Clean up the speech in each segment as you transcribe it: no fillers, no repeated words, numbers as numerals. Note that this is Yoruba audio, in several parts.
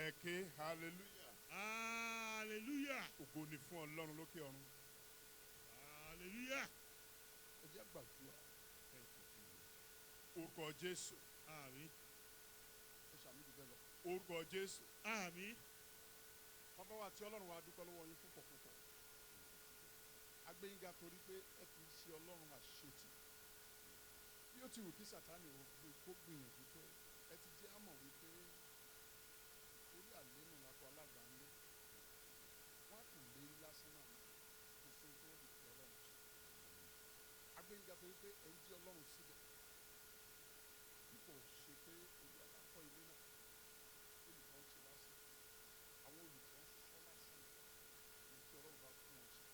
Eke hallelujah. Hallelujah. Ògo ni fún Ọlọ́run lókè ọ̀run. Hallelujah. Ẹ jẹ́ gbàdúrà. Thank you, Jesus. Orúkọ Jésù. Àmín. Ẹ ṣàmì jù bẹ́ẹ̀ lọ. Orúkọ Jésù. Àmín. Bàbá wa tí Ọlọ́run wa dúpẹ́ lọ́wọ́ yín púpọ̀ púpọ̀. A gbé yín ga torí pé ẹ kì í ṣe Ọlọ́run àṣetì. Bí ó ti wù kí Sátánì kó gbìyànjú tó, ẹ ti jẹ́ àmọ̀ wípé orí àlénù lápò alágbà ń lé. Wọ́n á kàn lé lásán náà ní kò sí tó lè fi Ọlọ́run ṣe. A gbé yín ga torí pé ẹ ń jí Ọlọ́run síbẹ̀. Bí kò ṣe pé olú alákọ̀ ilé náà, olùkọ́ ń ṣe lásán. Àwọn olùkọ́ ń ṣiṣẹ́ lásán ní kí Ọlọ́run bá fún wọn ṣe.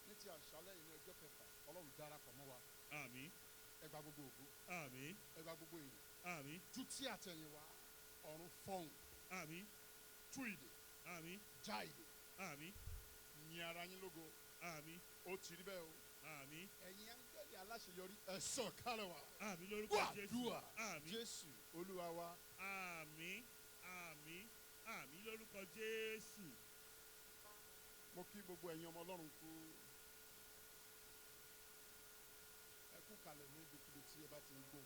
Ní ti àṣálẹ́ yìí ní ọjọ́ kẹfà, Ọlọ́run darapọ̀ mọ́ wa. Àmín. Ẹ gba gbogbo ògo. Àmín. Ẹ gba gbogbo èyí. Àmín. Tú tí àtẹ̀yìn wá, ọ̀run fọ̀hún. Àmín. Tú ìdè, Àmín. já ìdè. Àmín. Yin ara yín lógo. Àmín. Ó ti rí bẹ́ẹ̀ o. Àmín. Ẹ̀yin áńgẹ́lì aláṣeyọrí ẹ sọ̀kalẹ̀ wá. Àmín lórúkọ Jésù. Wàdúà Àmín. Jésù Olúwa wa. Àmín. Àmín. Àmín lórúkọ Jésù. Mo kí gbogbo ẹ̀yin ọmọ Ọlọ́run kú. Ẹ kú kalẹ̀ ní ibikíbi tí ẹ bá ti ń gbọ́.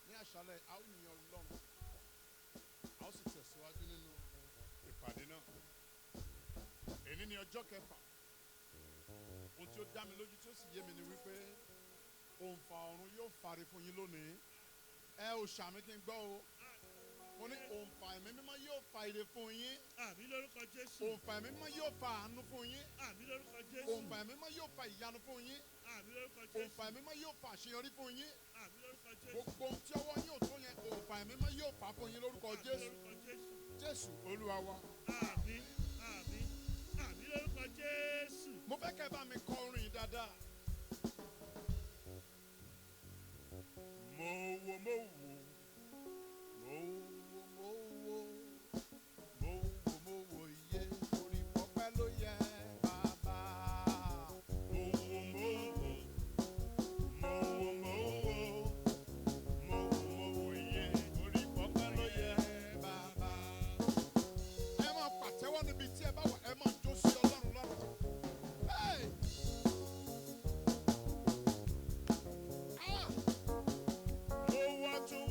Ní àṣálẹ́ a ó yin Ọlọ́run. A ó sì tẹ̀síwájú nínú ìpàdé náà. Èní ni ọjọ́ kẹfà. Ohun tí ó dá mi lójú tí ó sì yé mi ni wípé òǹfà ọ̀run yóò fàre fún yín lónìí. Ẹ ò ṣàmì kí n gbọ́ o. Mo ní òǹfà ẹ̀mí mímọ́ yóò fa ire fún yín. Àmín lórúkọ Jésù. Òǹfà ẹ̀mí mímọ́ yóò fa àánú fún yín. Àmín lórúkọ Jésù. Òǹfà ẹ̀mí mímọ́ yóò fa ìyanu fún yín. Àmín lórúkọ Jésù. Òǹfà ẹ̀mí mímọ́ yóò fa àṣeyọrí fún yín. Àmín lórúkọ Jésù. Gbogbo ohun tí ọwọ́ yín ò tó yẹn òǹfà ẹ̀mí mímọ́ yóò fà fún yín lórúkọ Àmín Jésù. lórúkọ Jésù. Jésù Olúwa wa. Àmín. Àmín. Àmín lórúkọ Jésù. Mo fẹ́ kẹ́ bá mi kọ orin yìí dáadáa. Mo wo mo wo mo wo mo wo mo wo mo wo iye orí pọpẹ́ ló yẹ bàbá. Mo wo mo wo mo wo mo wo mo wo mo wo iye orí pọpẹ́ ló yẹ bàbá. Ẹ máa pàtẹ́wọ́ níbi tí ẹ bá wà, ẹ máa jó sí Ọlọ́run lọ́rùn. Hey! Mo wá tún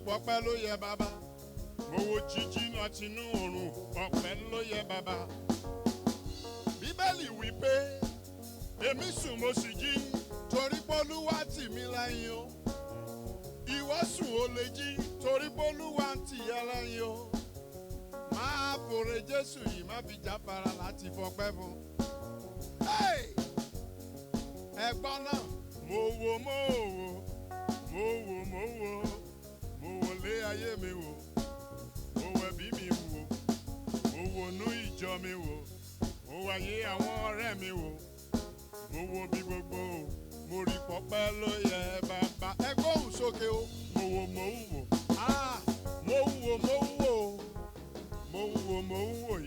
pọ́pẹ́ ló yẹ bàbá. Mo wo jíjí láti inú oòrùn, ọpẹ́ ló yẹ bàbá. Bíbélì wí pé èmi sùn mo sì jí torí p'Olúwa tì mí lẹ́yìn o. Ìwọ sùn ó lè jí torí p'Olúwa ń tì ẹ́ lẹ́yìn o. Máa fòrè Jésù yìí má fi jáfara láti fọpẹ́ fún. Ẹ̀gbọ́n náà mo wò lé ayé mi wò, mo wò ẹbí mi wò, mo wò nú ìjọ mi wò, mo wò ayé àwọn ọ̀rẹ́ mi wò, mo wò bí gbogbo mo rí pọ́pẹ́ ló yẹ bàbá. Ẹ gbóhùn sókè o. Mo wò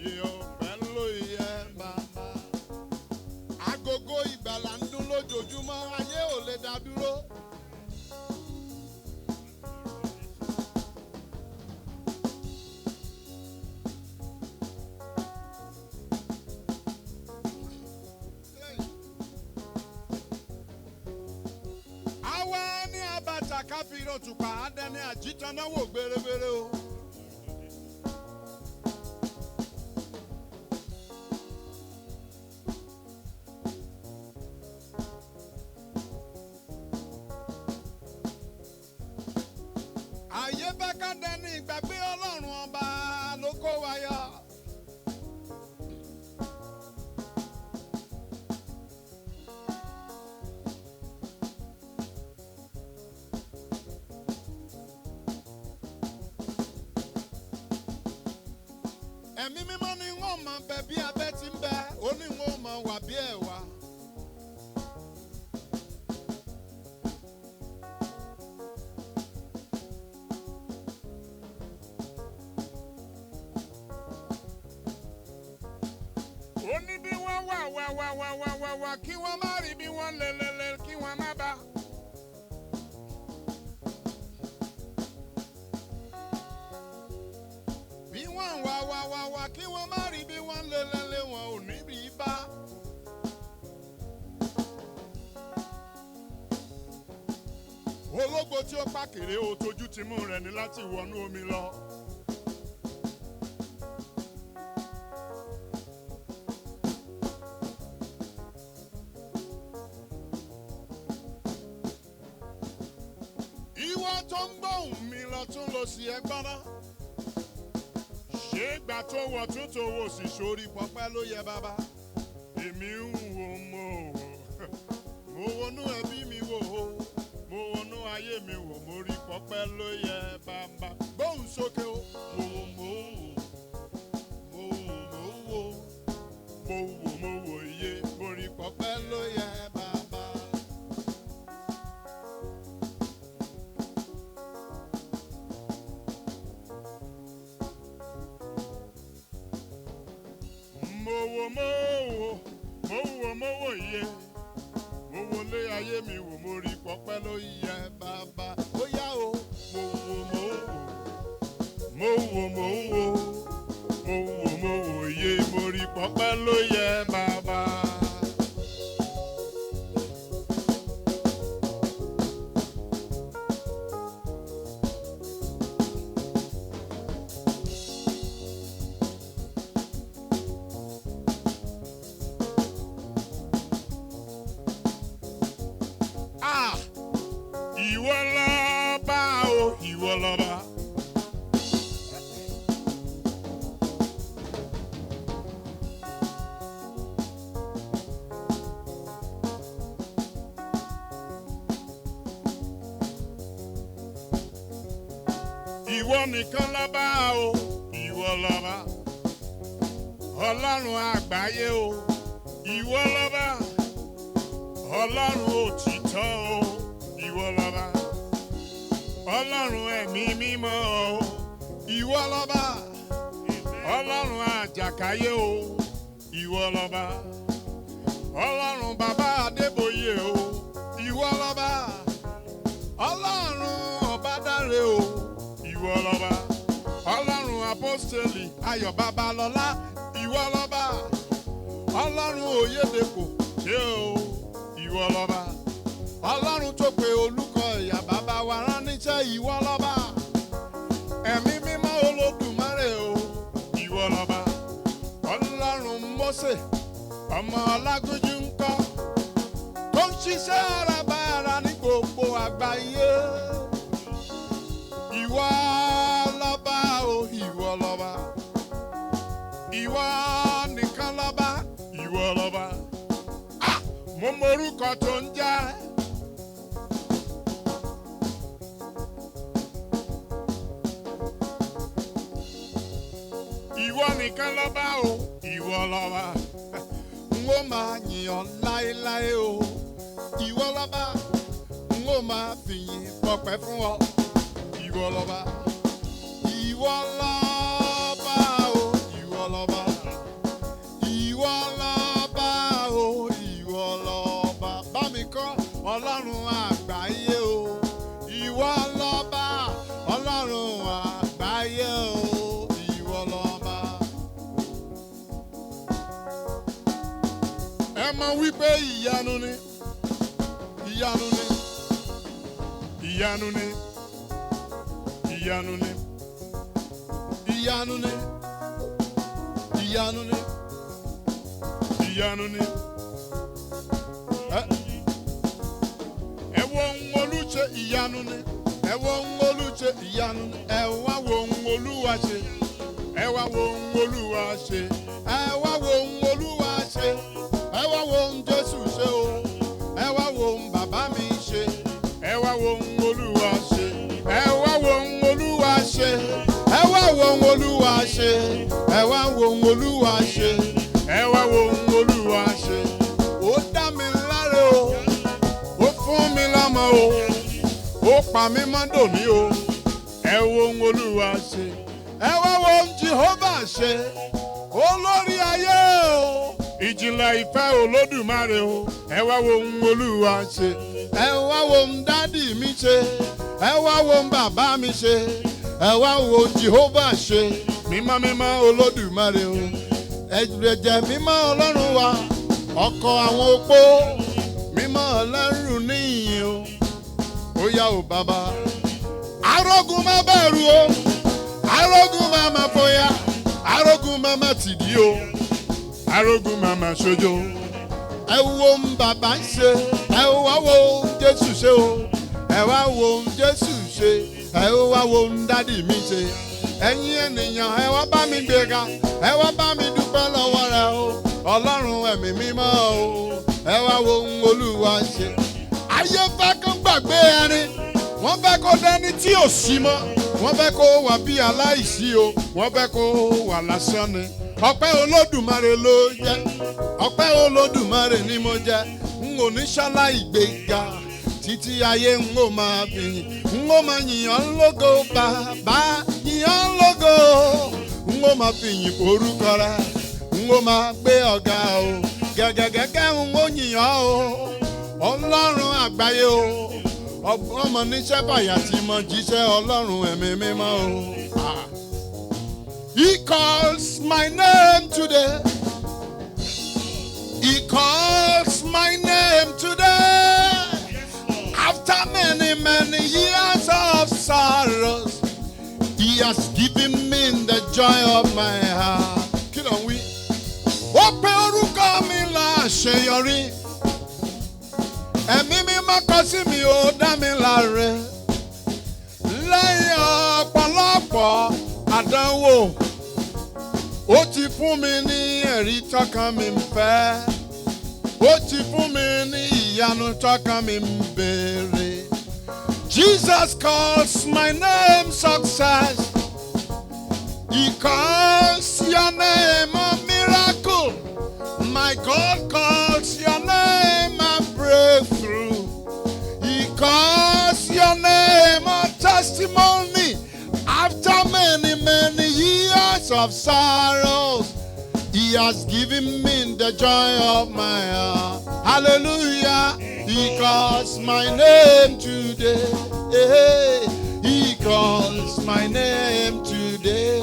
yé ọpẹ́ ló yẹ bàbá. Agogo ìgbàlà ń dún lójoojúmọ́, ayé ò lè dá dúró. Àwa ní abàtà káfíńrò tùpà àdẹ́ni àjítanáwó gbèrègbèrè o. Ayé bá ká dẹni ìgbàgbé Ọlọ́run ọba ló kó wa yọ. Ẹ̀mí mímọ́ ni wọ́n mọ̀ bẹ bí abẹ́ ti ń bẹ, ó ní wọ́n mọ̀ wà bí ẹ̀wà. Ó ní bí wọ́n wà kí wọ́n má rí, bí wọ́n lè kí wọ́n má bá. Bí wọ́n wà kí wọ́n má rí, bí wọ́n lè wọn ò ní rí bá. Ológbò tí ó pàkèrè ó tójú ti mú rẹ̀ ní láti wọnú omi lọ. Ìwọ tó ń gbóhùn mi lọ tún lọ sí ẹgbọ́n náà. Ṣé ìgbà tó wọ̀ tún tó wò sí sórí pọ́pẹ́ ló yẹ bàbá? Èmi ń wo mo wọnú ẹbí mi wò ó, mo wọnú ayé mi wò, mo rí pọ́pẹ́ ló yẹ bàbá. Gbóhùn sókè o. Mo wò iye, mo rí pọ́pẹ́ ló yẹ bàbá. Mo wò iye, mo wò lé ayé mi wò, mo rí pọ́pẹ́ ló yẹ bàbá. Ó yá o. Mo wò iye, mo rí pọ́pẹ́ ló yẹ bàbá. Ìwọ lọ́ba o, ìwọ lọ́ba. Ìwọ nìkan lọ́ba o, ìwọ lọ́ba. Ọlọ́run àgbáyé o, ìwọ lọ́ba. Ọlọ́run òtítọ́ o, ìwọ lọ́ba. Ọlọ́run ẹ̀mí mímọ́ o, ìwọ lọ́ba. Ọlọ́run àjàkáyé o, ìwọ lọ́ba. Ọlọ́run bàbá Adébóyè o, ìwọ lọ́ba. Ọlọ́run Ọbádáre o, ìwọ lọ́ba. Ọlọ́run Apọ́sítélì Ayọ̀ Babalọ́lá, ìwọ lọ́ba. Ọlọ́run Oyèdèpò ṣé o, ìwọ lọ́ba. Ọlọ́run tó pe Olúkọ̀yà bàbá wa rán níṣẹ́, ìwọ lọ́ba. lórúkọ tó ń jẹ́. Ìwọ nìkan lọ́ba o, ìwọ lọ́ba. N ó máa yìn ọ́ láéláé o. Ìwọ lọ́ba, n ó máa fìyìn fọpẹ́ fún ọ. Ìwọ lọ́ba, ìwọ lọ́ba o, ìwọ lọ́ba. Ìwọ lọ́ba o, ìwọ lọ́ba. Bá mi kọ́ Ọlọ́run àgbáyé o. Ìwọ lọ́ba, Ọlọ́run àgbáyé o. Ìwọ lọ́ba. Ẹ mọ̀ wípé ìyanu ni, ìyanu ni, ìyanu ni, ìyanu ni, ìyanu ni, ìyanu ni, ìyanu ni. Ẹ wo ohun olúṣe ìyanu ni, ẹ wo ohun olúṣe ìyanu ni, ẹ wá wo ohun Olúwa ṣe, ẹ wá wo ohun Olúwa ṣe, ẹ wá wo ohun Olúwa ṣe, ẹ wá wo ohun Jésù ṣe o, ẹ wá wo ohun bàbá mi ṣe, ẹ wá wo ohun Olúwa ṣe, ẹ wá wo ohun Olúwa ṣe, ẹ wá wo ohun Olúwa ṣe, ẹ wá wo ohun Olúwa ṣe, ẹ wá wo ohun Olúwa ṣe. Ó dá mi láre o, ó fún mi lọ́mọ o, ó pa mí mọ́ dòní o, ẹ wo ohun Olúwa ṣe, ẹ wá wo ohun Jehovah ṣe, olórí ayé o, ìjìnlẹ̀ ìfẹ́ Olódùmarè o, ẹ wá wo ohun Olúwa ṣe, ẹ wá wo ohun dádì mi ṣe, ẹ wá wo ohun bàbá mi ṣe, ẹ wá wo ohun Jehovah ṣe, mímọ́ mímọ́ Olódùmarè o, ẹ̀jẹ̀ mímọ́ Ọlọ́run wa, ọkọ àwọn opó, mímọ́ Ọlọ́run níyìn o, ó yá o bàbá. Arógun má bẹ̀rù o, arógun má má fòyà, arógun má má tìdí o, arógun má má ṣojo. Ẹ wo ohun bàbá ń ṣe, ẹ wá wo ohun Jésù ṣe o, ẹ wá wo ohun Jésù ṣe, ẹ wá wo ohun dádì mi ṣe. Ẹ̀yin ènìyàn, ẹ wá bá mi gbéga, ẹ wá bá mi dúpẹ́ lọ́wọ́ rẹ o, Ọlọ́run ẹ̀mí mímọ́ o, ẹ wá wo ohun Olúwa ṣe. Ayé fẹ́ kó gbàgbé ẹni, wọ́n fẹ́ kó dẹni tí ò sí mọ́, wọ́n fẹ́ kó wà bí aláìsí o, wọ́n fẹ́ kó wà lásán ni. Ọpẹ́ Olódùmarè ló jẹ́, ọpẹ́ Olódùmarè ni mo jẹ́, n ò ní ṣaláì gbéga títí ayé n ó máa fi yìn, n ó máa yìn ọ́ lógo bàbá, yìn ọ́ lógo, n ó máa fi yìn orúkọ rẹ, n ó máa gbé ọ̀gá o, gẹ́gẹ́gẹ́gẹ́ n ó yìn ọ́ o, Ọlọ́run àgbáyé o, ọmọ níṣẹ́ bàyà tí mo jíṣẹ́ Ọlọ́run ẹ̀mí mímọ́ o. He calls my name today. He calls my name today. After many, many years of sorrows, He has given me the joy of my heart. Kí ló ń wí? Ó pe orúkọ mi láṣeyọrí. Ẹ̀mí mímọ́ kọ sí mi, ó dá mi láre. Lẹ́yìn ọ̀pọ̀lọpọ̀ àdánwò, ó ti fún mi ní ẹ̀rí tọ́kàn mi ń fẹ́. Ó ti fún mi ní ìyanu tọ́kàn mi ń béèrè. Jesus calls my name success. He calls your name a miracle. My God calls your name a breakthrough. He calls your name a testimony. After many, many years of sorrows, He has given me the joy of my heart. Hallelujah. He calls my name today. He calls my name today.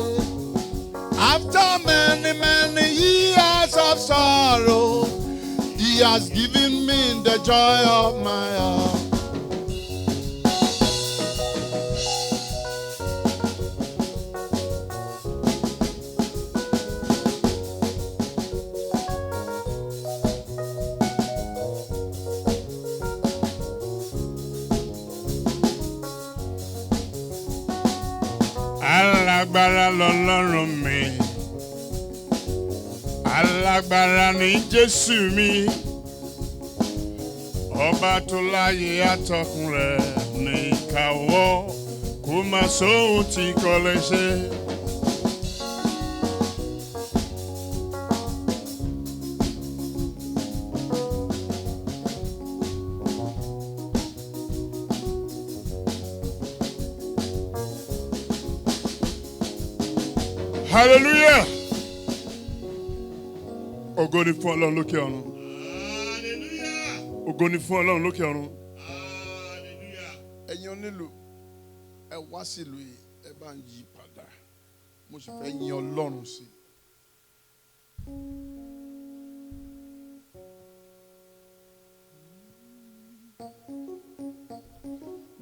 After many, many years of sorrow, He has given me the joy of my heart. Alágbára lọ́lọ́run mi, alágbára ni Jésù mi, Ọba tó láyé àtọkùn rẹ̀ ní ìkáwọ́, kò má sóhun tí kò lè ṣe. Hallelujah. Ògo ni fún Ọlọ́run lókè ọ̀run. Hallelujah. Ògo ni fún Ọlọ́run lókè ọ̀run. Hallelujah. Ẹ̀yin onílù, ẹ wá sílùú yìí, ẹ bá ń yí padà. Mo sì fẹ́ yin Ọlọ́run sí.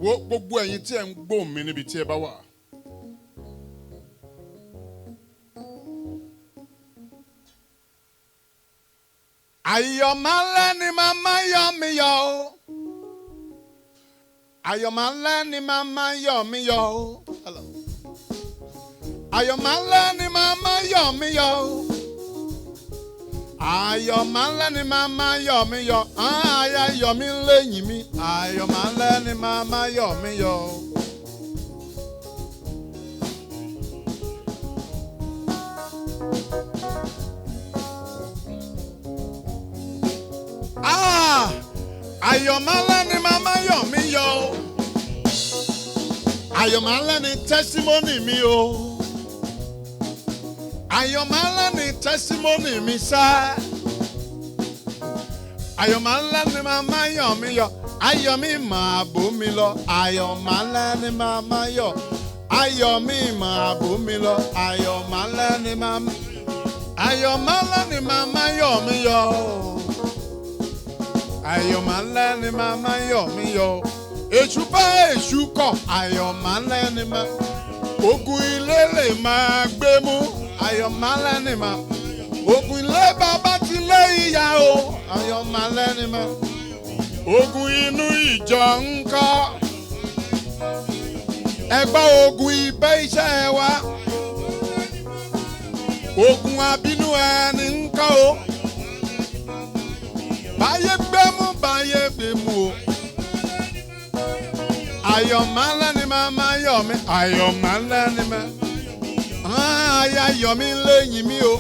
Wo gbogbo ẹ̀yin tí ẹ ń gbóhùn mi níbi tí ẹ bá wà. Ayọ̀mọ́lẹ̀ ni màmá yọ̀ mí yọ̀ o. Ayọ̀mọ́lẹ̀ ni màmá yọ̀ mí yọ̀ o. Ayọ̀mọ́lẹ̀ ni màmá yọ̀ mí yọ̀ o. Ayọ̀mọ́lẹ̀ ni màmá yọ̀ mí yọ̀. Aya yọ̀ mí lẹ́yìn mi. Ayọ̀mọ́lẹ̀ ni màmá yọ̀ mí yọ̀ o. Ayọ̀mọ́lẹ̀ ni màmá yọ̀ mí yọ̀ o. Ayọ̀mọ́lẹ̀ ni testimony mi o. Ayọ̀mọ́lẹ̀ ni testimony mi sá. Ayọ̀mọ́lẹ̀ ni màmá yọ̀ mí yọ̀. Ayọ̀ mi máa bò mí lọ. Ayọ̀mọ́lẹ̀ ni màmá yọ̀. Ayọ̀ mi máa bò mí lọ. Ayọ̀mọ́lẹ̀ ni màmá. Ayọ̀mọ́lẹ̀ ni màmá yọ̀ mí yọ̀ o. Ayọ̀mọ́lẹ̀ ni màmá yọ̀ mí yọ̀. Èṣù bá èṣù kọ̀. Ayọ̀mọ́lẹ̀ ni màmá. Ogun ilé lè máa gbé mú. Ayọ̀mọ́lẹ̀ ni màmá. Ogun ilé bàbá ti lé ìyá o. Ayọ̀mọ́lẹ̀ ni màmá. Ogun inú ìjọ ń kọ́. Ẹgbẹ́ ogun ibẹ̀ iṣẹ́ wa. Ogun abínú ẹni ń kọ́ o. Báyé gbé mú, báyé gbé mú o. Ayọ̀mọ́lẹ̀ ni màmá yọ̀ mí. Ayọ̀mọ́lẹ̀ ni màmá. Aya yọ̀ mí lẹ́yìn mi o.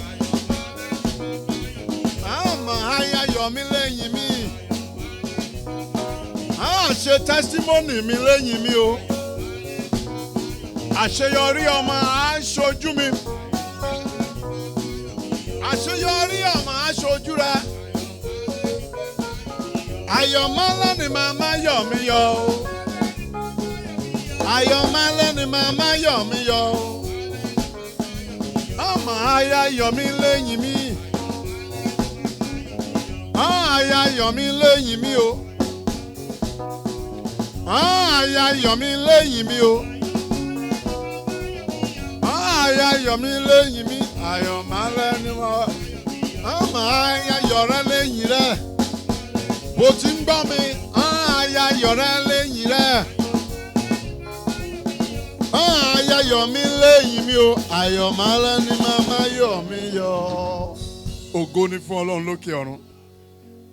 Àmọ́ aya yọ̀ mí lẹ́yìn mi. Ṣe testimony mi lẹ́yìn mi o. Àṣeyọrí ọmọ aṣojú mi. Àṣeyọrí ọmọ aṣojú rẹ. Ayọ̀mọ́lẹ̀ ni màmá yọ̀ mí yọ̀ o. Ayọ̀mọ́lẹ̀ ni màmá yọ̀ mí yọ̀ o. Ọmọ aya yọ̀ mí lẹ́yìn mi. Aya yọ̀ mí lẹ́yìn mi o. Aya yọ̀ mí lẹ́yìn mi o. Aya yọ̀ mí lẹ́yìn mi. Ayọ̀mọ́lẹ̀ ni mo. Ọmọ aya yọ̀ rẹ lẹ́yìn rẹ. Bó ti ń gbọ́ mi, aya yọ̀ rẹ lẹ́yìn rẹ. Aya yọ̀ mí lẹ́yìn mi o. Ayọ̀mọ́lẹ̀ ni màmá yọ̀ mí yọ̀. Ògo ni fún Ọlọ́run lókè ọ̀run.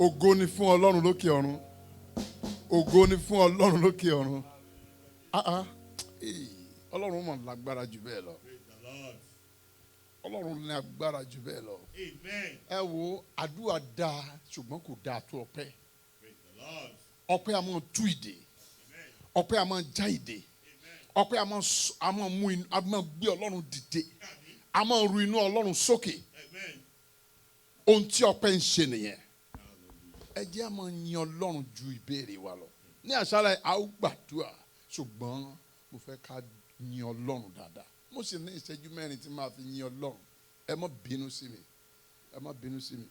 Ògo ni fún Ọlọ́run lókè ọ̀run. Ògo ni fún Ọlọ́run lókè ọ̀run. Ọlọ́run mọ̀ lágbára jù bẹ́ẹ̀ lọ. Ọlọ́run ní agbára jù bẹ́ẹ̀ lọ. Ẹ wo àdúrà dáa ṣùgbọ́n kò dáa tó ọpẹ́. Ọpẹ́ a máa tú ìdè. Ọpẹ́ a máa já ìdè. Ọpẹ́ a máa gbé Ọlọ́run dìde. A máa ru inú Ọlọ́run sókè. Ohun tí ọpẹ́ ń ṣe nìyẹn. Ẹ jẹ́ a máa yin Ọlọ́run ju ìbéèrè wa lọ. Ní àṣálẹ́ a ó gbàdúrà ṣùgbọ́n mo fẹ́ ká yin Ọlọ́run dáadáa. Mo sì ní ìṣẹ́jú mẹ́rin tí máa fi yin Ọlọ́run. Ẹ má bínú sí mi. Ẹ má bínú sí mi.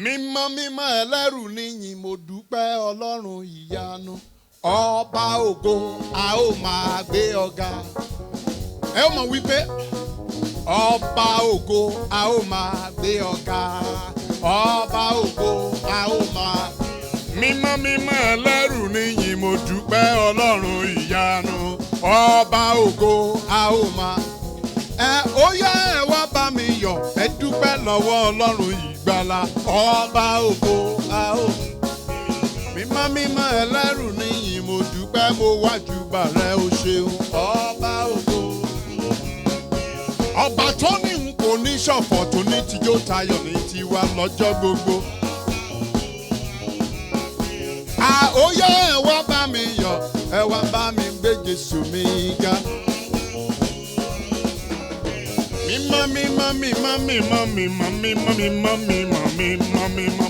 Mímọ́ mímọ́ ẹlẹ́rù níyìn mo dúpẹ́ Ọlọ́run ìyanu. Ọba ògo a ó máa gbé ọ̀gá. Ẹ ó máa wí pé ọba ògo a ó máa gbé ọ̀gá. Ọba ògo a ó máa. Mímọ́ mímọ́ ẹlẹ́rù níyìn mo dúpẹ́ Ọlọ́run ìyanu. Ọba ògo a ó máa. Ó yá ẹ wá bá mi yọ̀, ẹ dúpẹ́ lọ́wọ́ ọlọ́run ìgbàlà ọba ògo àó. Mímọ́ mímọ́ ẹlẹ́rù níyìn mo dúpẹ́ mo wájú bàrẹ́ o ṣeun ọba ògo. Ọba tó ní n kò ní ṣọ̀fọ̀ tó ní tijó tayọ̀ ní tiwa lọ́jọ́ gbogbo. Àóyá ẹ wá bá mi yọ̀ ẹ wá bá mi gbé Jésù mi ga. Mímọ́ mímọ́ mímọ́ mímọ́ mímọ́ mímọ́ mímọ́ mímọ́ mímọ́ mímọ́.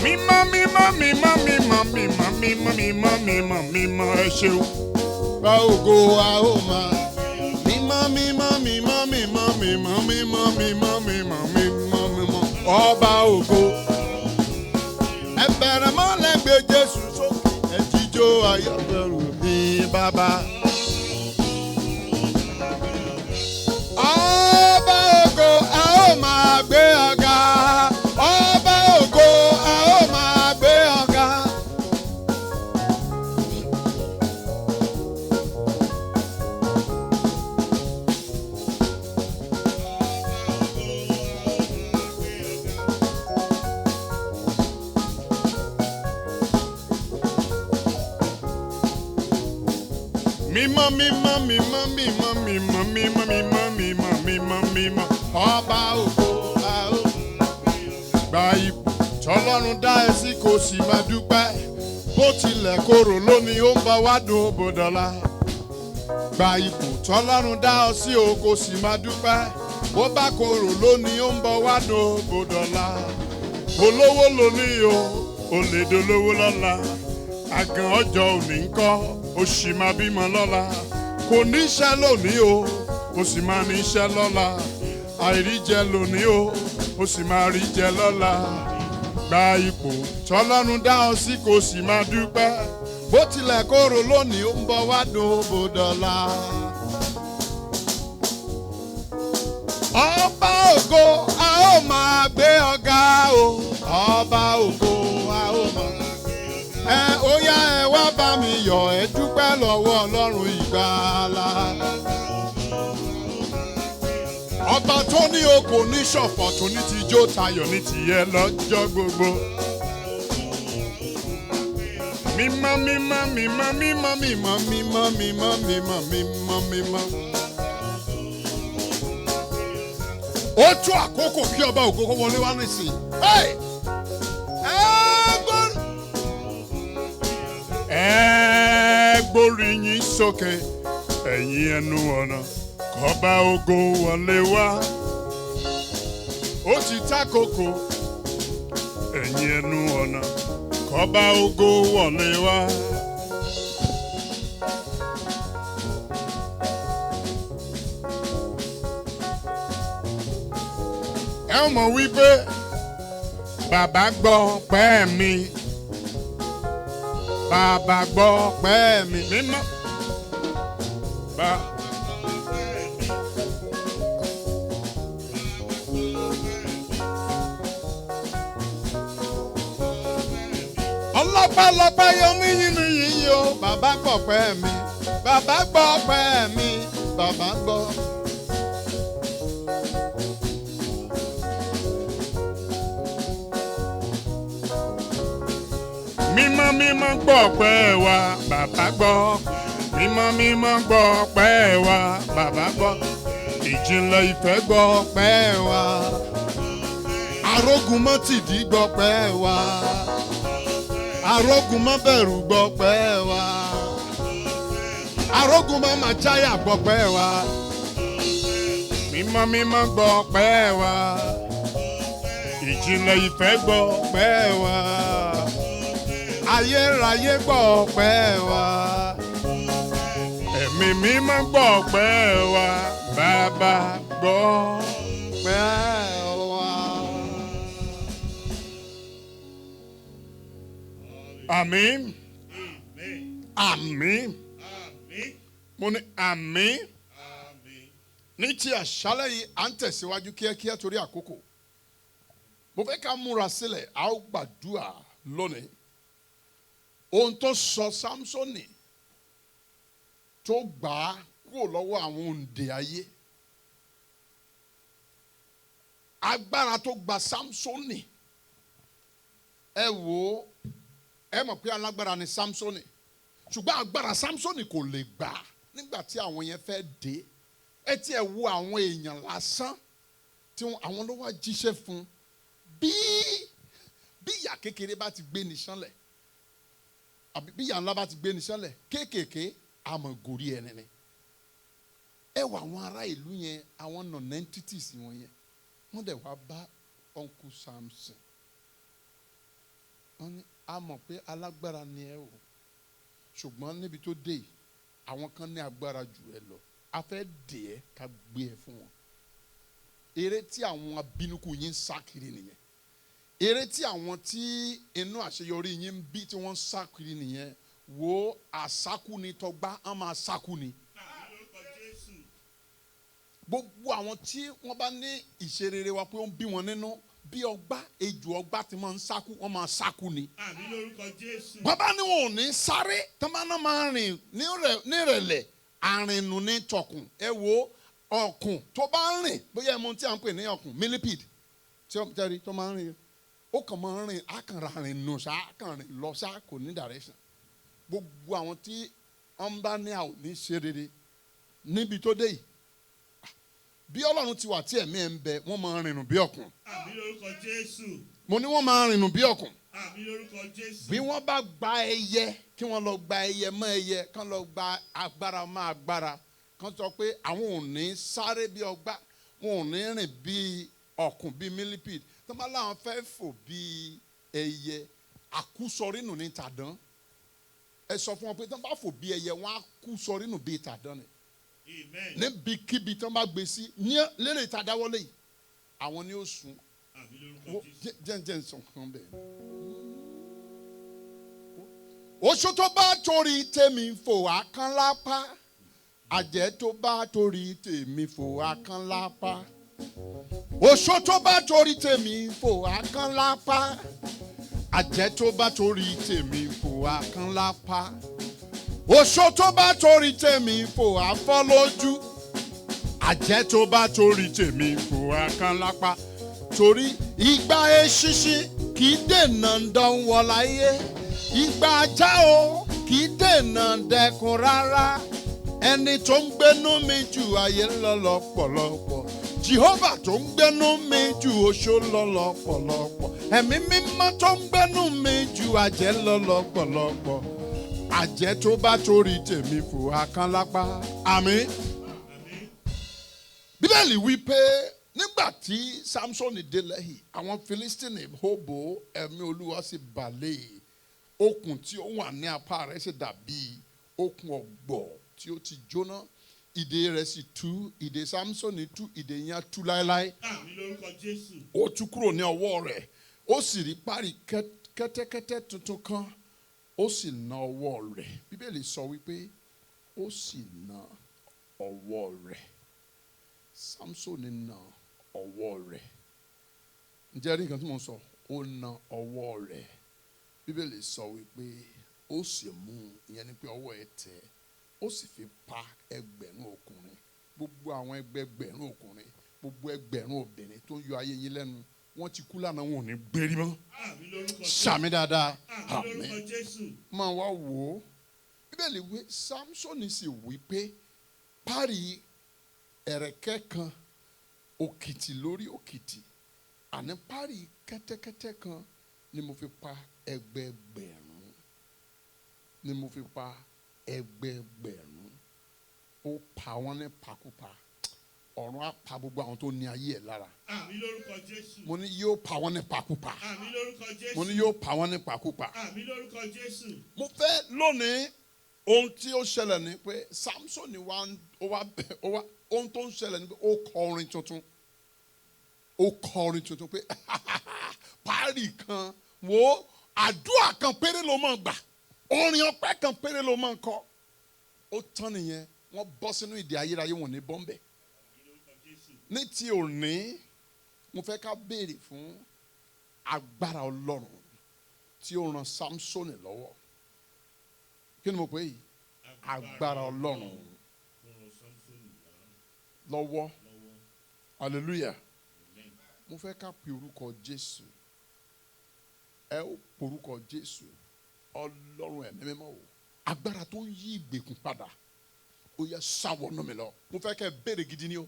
Mímọ́ mímọ́ mímọ́ mímọ́ mímọ́ mímọ́ mímọ́ mímọ́ mímọ́ ẹ ṣeun. Gba ògo a ó máa. Mímọ́ mímọ́ mímọ́ mímọ́ mímọ́ mímọ́ mímọ́ mímọ́ mímọ́ mímọ́. Ọba ògo. Ẹ bẹ̀rẹ̀ mọ́lẹ̀ gbé Jésù sókè. Ẹ jíjó ayọ̀bẹ̀rù ní bàbá. Ọba ògo a ó máa gbé ọ̀gá. Ọba ògo a ó máa gbé ọ̀gá. Mímọ́ mímọ́ mímọ́ mímọ́ mímọ́ mímọ́ mímọ́ mímọ́ mímọ́ mímọ́ ọba ògo a ó gba ipò tọ́lọ́run dá ẹ sí kò sì máa dúpẹ́ bó tilẹ̀ korò lónìí ó ń bọ̀ wá dùn bòdọ́lá. Gba ipò tọ́lọ́run dá ọ sí o kò sì máa dúpẹ́ bó bá korò lónìí ó ń bọ̀ wá dùn bòdọ́lá. Olówó lónìí o ò lè dolówó lọ́la àgàn ọjọ́ òní ń kọ́ ó sì máa bímọ lọ́la. Kò ní iṣẹ́ lónìí o ó sì máa ní iṣẹ́ lọ́la. Àìríjẹ lónìí o ó sì máa rí jẹ lọ́la. Gba ipò tọ́lọ́run dá ọ sí kò sì máa dúpẹ́ bó tilẹ̀ korò lónìí ó ń bọ̀ wá dòbò dọ̀la. Ọba ògo a ó máa gbé ọ̀gá o. Ọba ògo a ó máa. Ó yá ẹ wá bá mi yọ̀ ẹ dúpẹ́ lọ́wọ́ ọlọ́run ìgbàlà. Ọba tó ní o kò ní ṣọ̀fọ̀ tó ní tijó tayọ̀ ní tìyẹ lọ́jọ́ gbogbo. Mímọ́ mímọ́ mímọ́ mímọ́ mímọ́ mímọ́ mímọ́ mímọ́ mímọ́ mímọ́. Ó tó àkókò kí ọba ògo kó wọlé wá nísìnyí. Ẹ gbórí yín sókè ẹ̀yin ẹnu ọ̀nà kọ́ba ògo wọlé wá. Ó ti tákòkò ẹ̀yin ẹnu ọ̀nà kọ́ba ògo wọlé wá. Ẹ mọ̀ wípé bàbá gbọ́ pẹ́ mi. Bàbá gbọ́ pẹ́ mi mímọ́. Ọlọ́pàá yọ mí nínú yìnyín o. Bàbá gbọ́ pẹ́ mi. Bàbá gbọ́ pẹ́ mi. Bàbá gbọ́. Mímọ́ mímọ́ gbọ́ pẹ́ wa bàbá gbọ́. Mímọ́ mímọ́ gbọ́ pẹ́ wa bàbá gbọ́. Ìjìnlẹ̀ ìfẹ́ gbọ́ pẹ́ wa. Arógunmọ́ tìdí gbọ́ pẹ́ wa. Arógunmọ́ bẹ̀rù gbọ́ pẹ́ wa. Arógunmọ́ màjáyà gbọ́ pẹ́ wa. Mímọ́ mímọ́ gbọ́ pẹ́ wa. Ìjìnlẹ̀ ìfẹ́ gbọ́ pẹ́ wa. Ayérayé gbọ́ pẹ́ wa. Ẹ̀mí mímọ́ gbọ́ pẹ́ wa. Bàbá gbọ́ pẹ́ wa. Àmín. Àmín. Mo ní àmín. Ní ti àṣálẹ́ yìí à ń tẹ̀síwájú kíákíá torí àkókò. Mo fẹ́ ká múra sílẹ̀ a ó gbàdúrà lónìí. Ohun tó sọ Sámsónì tó gbà á kúrò lọ́wọ́ àwọn òǹdè ayé agbára tó gba Sámsónì ẹ wò ó ẹ mọ̀ pé alágbára ni Sámsónì ṣùgbọ́n agbára Sámsónì kò lè gbà nígbà tí àwọn yẹn fẹ́ dé ẹ tí ẹ wo àwọn èèyàn lásán tí àwọn ló wá jíṣẹ́ fún bí ìyà kékeré bá ti gbé ní sánlẹ̀ àbí bí ìyà ńlá bá ti gbé ní sánlẹ̀ kéékèèké àmọ́ gòrí ẹni ni ẹ wọ àwọn ará ìlú yẹn àwọn non-entities wọn yẹn wọ́n dẹ̀ wá bá Uncle Samson wọ́n ní a mọ̀ pé alágbára ni ẹ o ṣùgbọ́n níbi tó dé yìí àwọn kan ní agbára jù ẹ lọ a fẹ́ dè ẹ́ ká gbé ẹ fún wọn eré tí àwọn abínúkú yín ń sá kiri nìyẹn eré tí àwọn tí inú àṣeyọrí yín ń bí tí wọ́n ń sá kiri nìyẹn wo àsákú ni tọgbá á máa sákú ni gbogbo àwọn tí wọ́n bá ní ìṣerere wa pé ó ń bí wọn nínú bí ọgbà ejò ọgbà tí máa ń sákú wọ́n máa sákú ni. Àmín lórúkọ Jésù. bàbá ni wọn ò ní sáré tí wọ́n bá máa rìn nírẹ̀lẹ̀ àrìnnù ní tọkùn ẹ wo ọ̀kùn tó bá ń rìn bóyá ẹ mọ tí a ń pè ní ọ̀kùn millipede tí ó tẹ́rí tó máa ń rìn ó kàn máa ń rìn á kàn ra rìn nù sá á kàn rìn lọ sá kò ní direction gbogbo àwọn tí wọ́n bá ní àwọn ní ṣe rere níbi tó dé yìí bí Ọlọ́run ti wà tí ẹ̀mí ẹ̀ ń bẹ wọ́n máa rìnnù bí ọ̀kùn. Àmín lórúkọ Jésù. mo ní wọ́n máa rìnnù bí ọ̀kùn. Àmín lórúkọ Jésù. bí wọ́n bá gba ẹyẹ kí wọ́n lọ gba ẹyẹ mọ́ ẹyẹ kán lọ gba agbára mọ́ agbára kán sọ pé àwọn ò ní sáré bí ọgbà wọn ò ní rìn bí ọ̀kùn bí millipede tó bá láwọn fẹ́ fò bí ẹyẹ àkúsọrínù ní tàdán ẹ sọ fún wọn pé tó bá fò bí ẹyẹ wọn á kú sọrínù bí tàdán ni. Amen. níbikíbi tí wọ́n bá gbé sí ní lérè tá a dáwọ́lé yìí àwọn ni ó sùn. Àmín lórúkọ Jésù. jẹ́ nsọ kan bẹ́ẹ̀. oṣù tó bá torí tèmi fò akán lápá àjẹ́ tó bá torí tèmi fò akán lápá oṣù tó bá torí tèmi fò akán lápá àjẹ́ tó bá torí tèmi fò akán lápá. Oṣó tó bá torí tèmi fò afọ́ lójú àjẹ́ tó bá torí tèmi fò akán lápá torí ìgbà eṣinṣin kì í dènà dánwò láyé ìgbà ajá o kì í dènà dẹkùn rárá ẹni tó ń gbénú mi jù ayé lọ lọ́pọ̀lọpọ̀ Jehovah tó ń gbénú mi jù oṣó lọ lọ́pọ̀lọpọ̀ ẹ̀mí mímọ́ tó ń gbénú mi jù àjẹ́ lọ lọ́pọ̀lọpọ̀. Àjẹ́ tó bá torí tèmi fò akán lápá. Àmín. Bíbélì wí pé nígbà tí Sámsónì dé lẹ́yìn àwọn Fílístínì hóbò ẹ̀mí Olúwa sì balẹ̀ okùn tí ó wà ní apá rẹ̀ sì dàbí okùn ọ̀gbọ̀ tí ó ti jóná ìdè rẹ̀ sì tú ìdè Sámsónì tú ìdè yẹn tú láéláé. Àmín lórúkọ Jésù. Ó tú kúrò ní ọwọ́ rẹ̀ ó sì rí párí kẹ́tẹ́kẹ́tẹ́ tuntun kan. Ó sì na ọwọ́ rẹ̀ Bíbélì sọ wípé ó sì na ọwọ́ rẹ̀ Sámsónì na ọwọ́ rẹ̀ ǹjẹ́ rí nǹkan tí mo sọ ó na ọwọ́ rẹ̀ Bíbélì sọ wípé ó sì mú ìyẹn ni pé ọwọ́ ẹ̀ tẹ̀ ó sì fi pa ẹgbẹ̀rún ọkùnrin gbogbo àwọn ẹgbẹ̀rún ọkùnrin gbogbo ẹgbẹ̀rún obìnrin tó ń yọ ayé yín lẹ́nu wọ́n ti kú lánàá wọn ò ní gbérí mọ́. Àmín lórúkọ Jésù. Sàmì dáadáa. Àmín lórúkọ Jésù. Máa wá wò ó. Bíbélì wí Sámsónì sì wí pé párí ẹ̀rẹ̀kẹ́ kan òkìtì lórí òkìtì àní párí kẹ́tẹ́kẹ́tẹ́ kan ni mo fi pa ẹgbẹẹgbẹ̀rún ni mo fi pa ẹgbẹẹgbẹ̀rún ó pa wọ́n ní pakúpa ọ̀run á pa gbogbo àwọn tó ní ayé ẹ̀ lára. Àmín lórúkọ Jésù. Mo ní yóò pa wọ́n ní pakúpa. Àmín lórúkọ Jésù. Mo ní yóò pa wọ́n ní pakúpa. Àmín lórúkọ Jésù. Mo fẹ́ lónìí ohun tí ó ṣẹlẹ̀ ni pé Sámsónì ohun tó ń ṣẹlẹ̀ ni pé ó kọ orin tuntun pé páàrì kan wo àdúrà kan péré ló máa gbà orin ọpẹ́ kan péré ló máa kọ ó tán nìyẹn wọ́n bọ́ sínú ìdè ayérayé wọn ní bọ́m̀bẹ̀. Ní ti òní mo fẹ́ ká béèrè fún agbára Ọlọ́run tí ó ran Sámsónì lọ́wọ́ kí ni mo pè yìí agbára Ọlọ́run lọ́wọ́ hallelujah mo fẹ́ ká pe orúkọ Jésù. Ẹ ó porúkọ Jésù. Ọlọ́run ẹ̀mí mímọ́ o. Agbára tó ń yí ìgbèkùn padà. Ó yá sáwọnú mi lọ. Mo fẹ́ kẹ́ béèrè gidi ni o.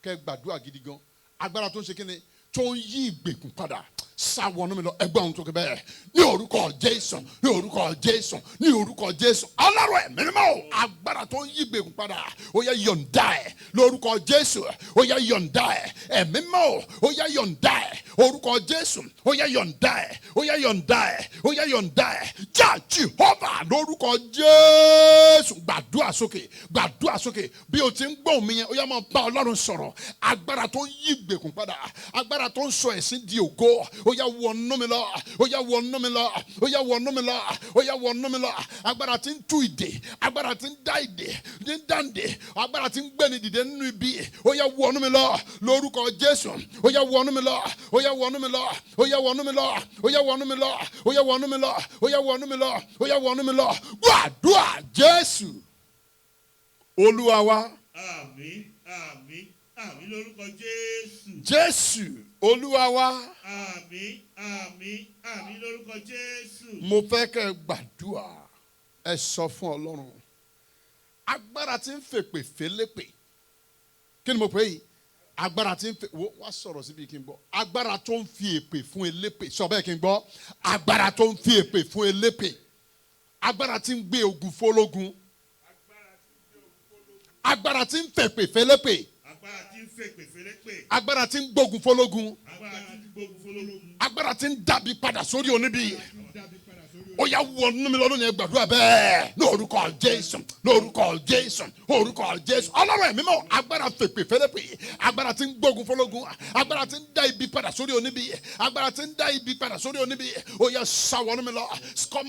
Kẹ́ gbàdúrà gidi gan. Agbára tó ń ṣe kíni tó ń yí ìgbèkùn padà. Sáwọnú mi lọ. Ẹgbẹ́ ohun tó kẹ bẹ́ẹ̀. Ní orúkọ Jésù. Ní orúkọ Jésù. Ní orúkọ Jésù. Ọlọ́run ẹ̀mí mímọ́ o. Agbára tó ń yí ìgbèkùn padà. Ó yá yọ̀ǹda ẹ̀. Lórúkọ Jésù. Ó yá yọ̀ǹda ẹ̀. Ẹ̀mí mímọ́ o. Ó yá yọ̀ǹda ẹ̀. Orúkọ Jésù. Ó yá yọ̀ǹda ẹ̀. Ó yá yọ̀ǹda ẹ̀. Ó yá yọ̀ǹda ẹ̀. Já Jèhófà lórúkọ Jésù. Gbàdúrà sókè. Gbàdúrà sókè. Bí o ti ń gbọ́ mi yẹn, ó yá máa bá Ọlọ́run sọ̀rọ̀. Agbára tó ń yí ìgbèkùn padà. Agbára tó ń sọ ẹ̀sín di ògo. Ó yá wọnú mi lọ. Ó yá wọnú mi lọ. Ó yá wọnú mi lọ. Ó yá wọnú mi lọ. Agbára tí ń tú ìdè. Agbára tí ń dá ìdè. Tí ń dáǹdè. Agbára tí ń gbéni dìde nínú ibi. Ó yá wọnú mi lọ. Lórúkọ Jésù. Ó yá wọnú mi lọ. Ó yá wọnú mi lọ. Ó yá wọnú mi lọ. Ó yá wọnú mi lọ. Ó yá wọnú mi lọ. Ó yá wọnú mi lọ. Ó yá wọnú mi lọ. Gbàdúrà Jésù. Olúwa wa. Àmín, àmín, àmín lórúkọ Jésù. Jésù. Olúwa wa. Àmín, àmín, àmín lórúkọ Jésù. Mo fẹ́ kẹ́ gbàdúrà. Ẹ sọ fún Ọlọ́run. Agbára tí ń fèpè félépè. Kí ni mo pè yìí? Agbára tí ń fè wá sọ̀rọ̀ síbi kí n gbọ́. Agbára tó ń fi èpè fún elépè. Sọ bẹ́ẹ̀ kí n gbọ́. Agbára tó ń fi èpè fún elépè. Agbára tí ń gbé ogun fólógun. Agbára tí ń fèpè félépè. Agbára tí ń fèpè félépè. Agbára tí ń gbógun fólógun. Agbára tí ń gbógun fólógun. Agbára tí ń dàbí padà sórí oníbí. Ó yá wọnú mi lọ́dún yẹn gbàdúrà bẹ́ẹ̀. Lórúkọ Jésù. Lórúkọ Jésù. Orúkọ Jésù. Ọlọ́run ẹ̀mí mọ́. Agbára fèpè félépè. Agbára tí ń gbógun fólógun. Agbára tí ń dá ibi padà sórí oníbí. Agbára tí ń dá ibi padà sórí oníbí. Ó yá sá wọnú mi lọ.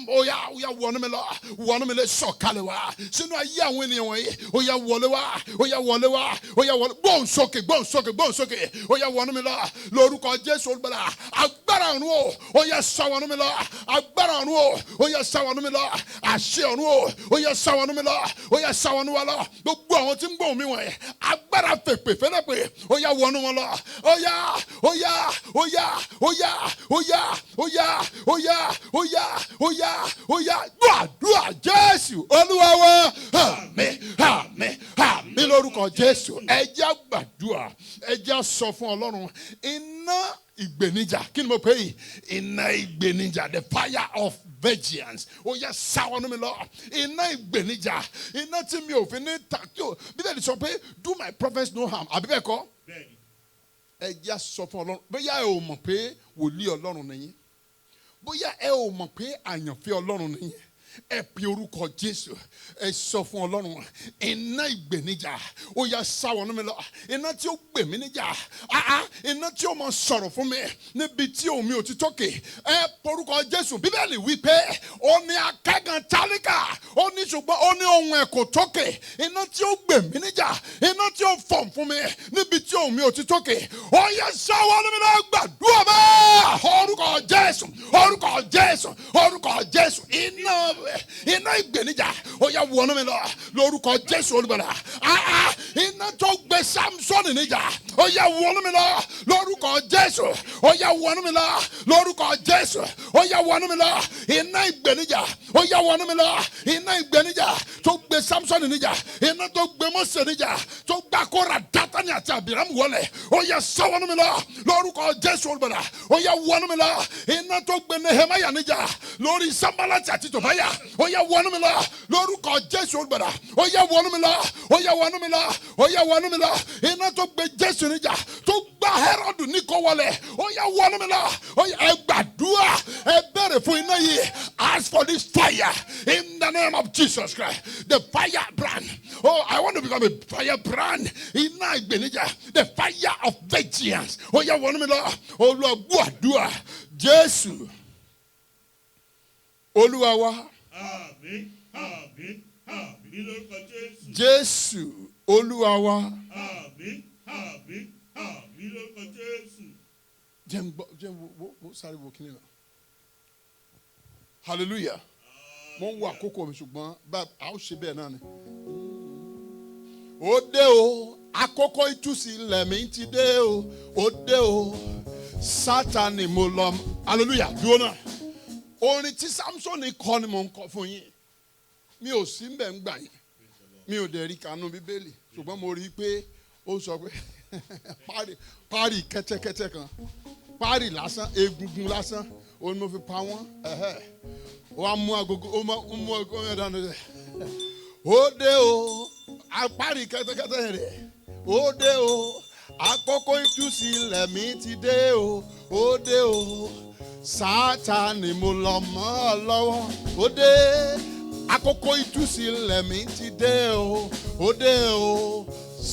Ó yá wọnú mi lọ. Wọnú mi lọ sọ̀kalẹ̀ wá. Sínú ayé àwọn ènìyàn wọ̀nyí. Ó yá wọlé wá. Ó yá wọlé wá. Ó yá wọlé. Gbóhùn sókè. Gbóhùn sókè. Gbóhùn sókè. Ó yá wọnú mi lọ. Lórúkọ Jésù olùgbàlà. Agbára ọ̀run o. Ó yá sá wọnú mi lọ. Agbára ọ̀run o. Ó yá sá wọnú mi lọ. Àṣẹ ọ̀run o. Ó yá sá wọnú mi lọ. Ó yá sá wọnú wa lọ. Gbogbo àwọn tí ń gbóhùn mi wọ̀nyí. Agbára fèpè félépè. Ó yá wọnú wọn lọ. Ó yá. Ó yá. Ó yá. Ó yá. Ó yá. Ó yá. Ó yá. Ó yá. Ó yá. Ó yá. Gbàdúrà Jésù Olúwa wa. Àmín. Àmín. Àmín lórúkọ Jésù. Ẹ jẹ́ gbàdúrà. Ẹ jẹ́ sọ fún Ọlọ́run. Iná ìgbènijà. Kí ni mo pè é? Iná ìgbènijà. The fire of vengeance. Ó yá sá wọnú mi lọ. Iná ìgbènijà. Iná tí mi ò fi ní tàkìó. Bíbélì sọ pé do my prophets no harm. Àbí bẹ́ẹ̀ kọ́? Bẹ́ẹ̀ni. Ẹ jẹ́ sọ fún Ọlọ́run. Bóyá ẹ ò mọ̀ pé wòlíì Ọlọ́run nìyí. Bóyá ẹ ò mọ̀ pé àyànfẹ́ Ọlọ́run nìyí. Ẹ pe orúkọ Jésù. Ẹ sọ fún Ọlọ́run. Iná ìgbènijà. Ó yá sá wọnú mi lọ. Iná tí ó gbè mí níjà. Iná tí ó máa sọ̀rọ̀ fún mi níbi tí òun mi ò ti tókè. Ẹ porúkọ Jésù. Bíbélì wí pé ó ní akẹ́gàn tálíkà. Ó ní ṣùgbọ́n ó ní ohun ẹ̀kọ́ tókè. Iná tí ó gbè mí níjà. Iná tí ó fọ̀n fún mi níbi tí òun mi ò ti tókè. Ó yá sá wọnú mi lọ. Gbàdúrà bẹ́ẹ̀. Orúkọ Jésù. Orúkọ Jésù. Orúkọ Jésù. Iná ìgbènijà. Ó yá wọnú mi lọ. Lórúkọ Jésù olùgbàlà. Iná tó gbé Samson níjà. Ó yá wọnú mi lọ. Lórúkọ Jésù. Ó yá wọnú mi lọ. Lórúkọ Jésù. Ó yá wọnú mi lọ. Iná ìgbènijà. Ó yá wọnú mi lọ. Iná ìgbènijà tó gbé Samson níjà. Iná tó gbé Mósè níjà. Tó gbá Kórà, Dátánì àti Ábírámù wọlé. Ó yá sá wọnú mi lọ. Lórúkọ Jésù olùgbàlà. Ó yá wọnú mi lọ. Iná tó gbé Nehemiah níjà. Lórí Sanbalati àti Tòbáyà. Ó yá wọnú mi lọ. Lórúkọ Jésù olùgbàlà. Ó yá wọnú mi lọ. Ó yá wọnú mi lọ. Ó yá wọnú mi lọ. Iná tó gbé Jésù níjà. Tó gbá Hẹ́rọ́dù ní kó wọlé. Ó yá wọnú mi lọ. Ó yá ẹ gbàdúrà. Ẹ bẹ̀rẹ̀ fún iná yìí. Ask for this fire in the name of Jesus Christ. The fire brand. Oh, I want to become a fire brand. Iná ìgbènijà. The fire of vengeance. Ó yá wọnú mi lọ. Olúwa gbọ́ àdúrà. Jésù Olúwa wa. Àmín, àmín, àmín lórúkọ Jésù. Jésù Olúwa wa. Àmín, àmín, àmín lórúkọ Jésù. Jẹ́ wo sáré wo kíni náà. Hallelujah. Mo ń wo àkókò mi ṣùgbọ́n a ó ṣe bẹ́ẹ̀ náà ni. Ó dé o, àkókò ìtúsílẹ̀ mi ti dé o, ó dé o. Sátánì mo lọ. Hallelujah. Dúró náà. Orin tí Samson kọ ni mo ń kọ fún yín. Mi ò sí ń bẹ̀ ń gbà yín. Mi ò dẹ̀ rí kanú Bíbélì. Ṣùgbọ́n mo rí i pé ó sọ pé páàrì kẹ́tẹ́kẹ́tẹ́ kan. Páàrì lásán, egungun lásán. Ó ní mo fi pa wọ́n. Ó wá mú agogo, ó mú agogo yẹn dànù rẹ̀. Ó dé o, páàrì kẹ́tẹ́kẹ́tẹ́ rẹ̀. Ó dé o, àkókò ìtúsílẹ̀ mi ti dé o. Ó dé o, Sátánì mo lọ mọ́ ọ lọ́wọ́. Ó dé, àkókò ìtúsílẹ̀ mi ti dé o. Ó dé o,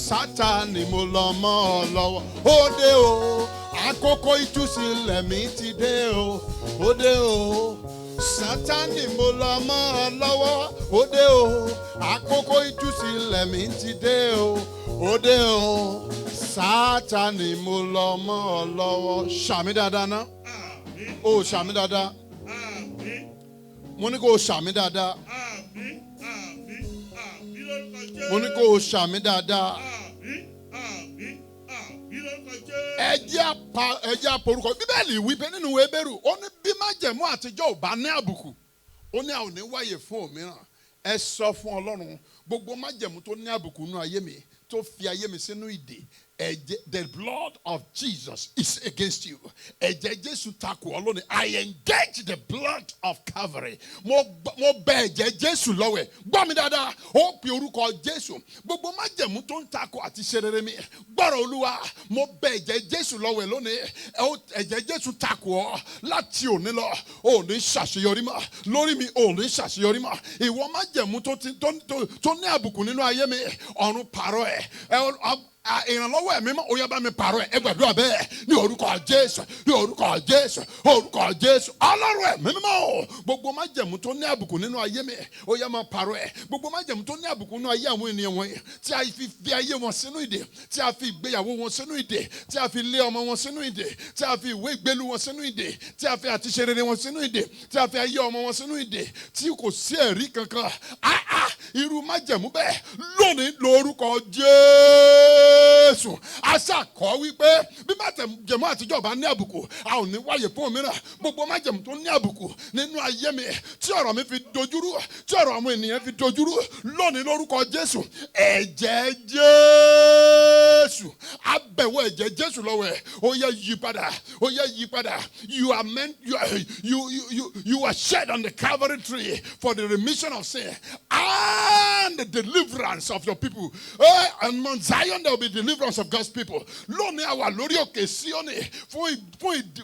Sátánì mo lọ mọ́ ọ lọ́wọ́. Ó dé o, àkókò ìtúsílẹ̀ mi ti dé o. Ó dé o, Sátánì mo lọ mọ́ ọ lọ́wọ́. Ó dé o, àkókò ìtúsílẹ̀ mi ti dé o. Ó dé o, Sátánì mo lọ mọ́ ọ lọ́wọ́. Ṣàmì dáadáa ná. Ó ṣàmì dáadáa. Mo ní kó o ṣàmì dáadáa. Mo ní kó o ṣàmì dáadáa. Ẹ jẹ́ àporúkọ. Bíbélì wípé nínú Hébérù, ó ní bí májẹ̀mú àtijọ́ ò bá ní àbùkù, ó ní a ò ní wáyè fún òmíràn. Ẹ sọ fún Ọlọ́run, gbogbo májẹ̀mú tó ní àbùkù nínú ayé mi, tó fi ayé mi sínú ìdè. The blood of Jesus is against you. Ẹ̀jẹ̀ Jésù takò ọ́ lónìí. I engage the blood of Calvary. Mo bẹ ẹ̀jẹ̀ Jésù lọ́wẹ̀. Gbọ́ mi dáadáa. Ó pe orúkọ Jésù. Gbogbo májẹ̀mú tó ń takò àti ṣe rere mi. Gbọ́rọ̀ Olúwa. Mo bẹ ẹ̀jẹ̀ Jésù lọ́wẹ̀ lónìí. Ẹ̀jẹ̀ Jésù takò ọ́ láti òní lọ. O ò ní ṣàṣeyọrí mọ́. Lórí mi o ò ní ṣàṣeyọrí mọ́. Ìwọ májẹ̀mú tó ní àbùkù nínú ayé mi. Ọ̀run pààrọ̀ ẹ̀. Ìrànlọ́wọ́ ẹ̀mí mọ́ oyè bá mi pààrọ̀ ẹ̀. Ẹ gbàdúrà bẹ́ẹ̀ ní orúkọ Jésù, ní orúkọ Jésù, orúkọ Jésù. Ọlọ́run ẹ̀mí mímọ́, gbogbo májẹ̀mú tó ní àbùkù nínú ayé mi oyè máa pààrọ̀ ẹ̀. Gbogbo májẹ̀mú tó ní àbùkù nínú ayé àwọn ènìyàn wọ̀nyí tí a fi ayé wọn sínú ìdè, tí a fi ìgbéyàwó wọn sínú ìdè, tí a fi lé ọmọ wọn sínú ìdè, tí a fi ìwé ìgbélú wọn sínú ìdè, tí a fi àtiṣe rere wọn sínú ìdè, tí a fi ayé ọmọ wọn sínú ìdè, tí kò sí ẹ̀rí kankan. Irú májẹ̀mú bẹ́ẹ̀ lónìí lórúkọ Jésù. Aṣàkọ́ wípé bí májẹ̀mú àtijọ́ bá ní àbùkù, a ò ní wáyè fún òmíràn. Gbogbo májẹ̀mú tó ní àbùkù nínú ayé mi, tí ọ̀rọ̀ mi fi dojúrú, tí ọ̀rọ̀ àwọn ènìyàn fi dojúrú, lónìí lórúkọ Jésù. Ẹ̀jẹ̀ Jésù, abẹ̀wò ẹ̀jẹ̀ Jésù lọ́wọ́ ẹ̀. Ó yẹ yí padà, ó yẹ yí padà. You are shed on the Calvary tree for the remission of sin and the deliverance of your people. And Mount Zion there will be deliverance of God's people. Lónìí àwa lórí òkè Síónì fún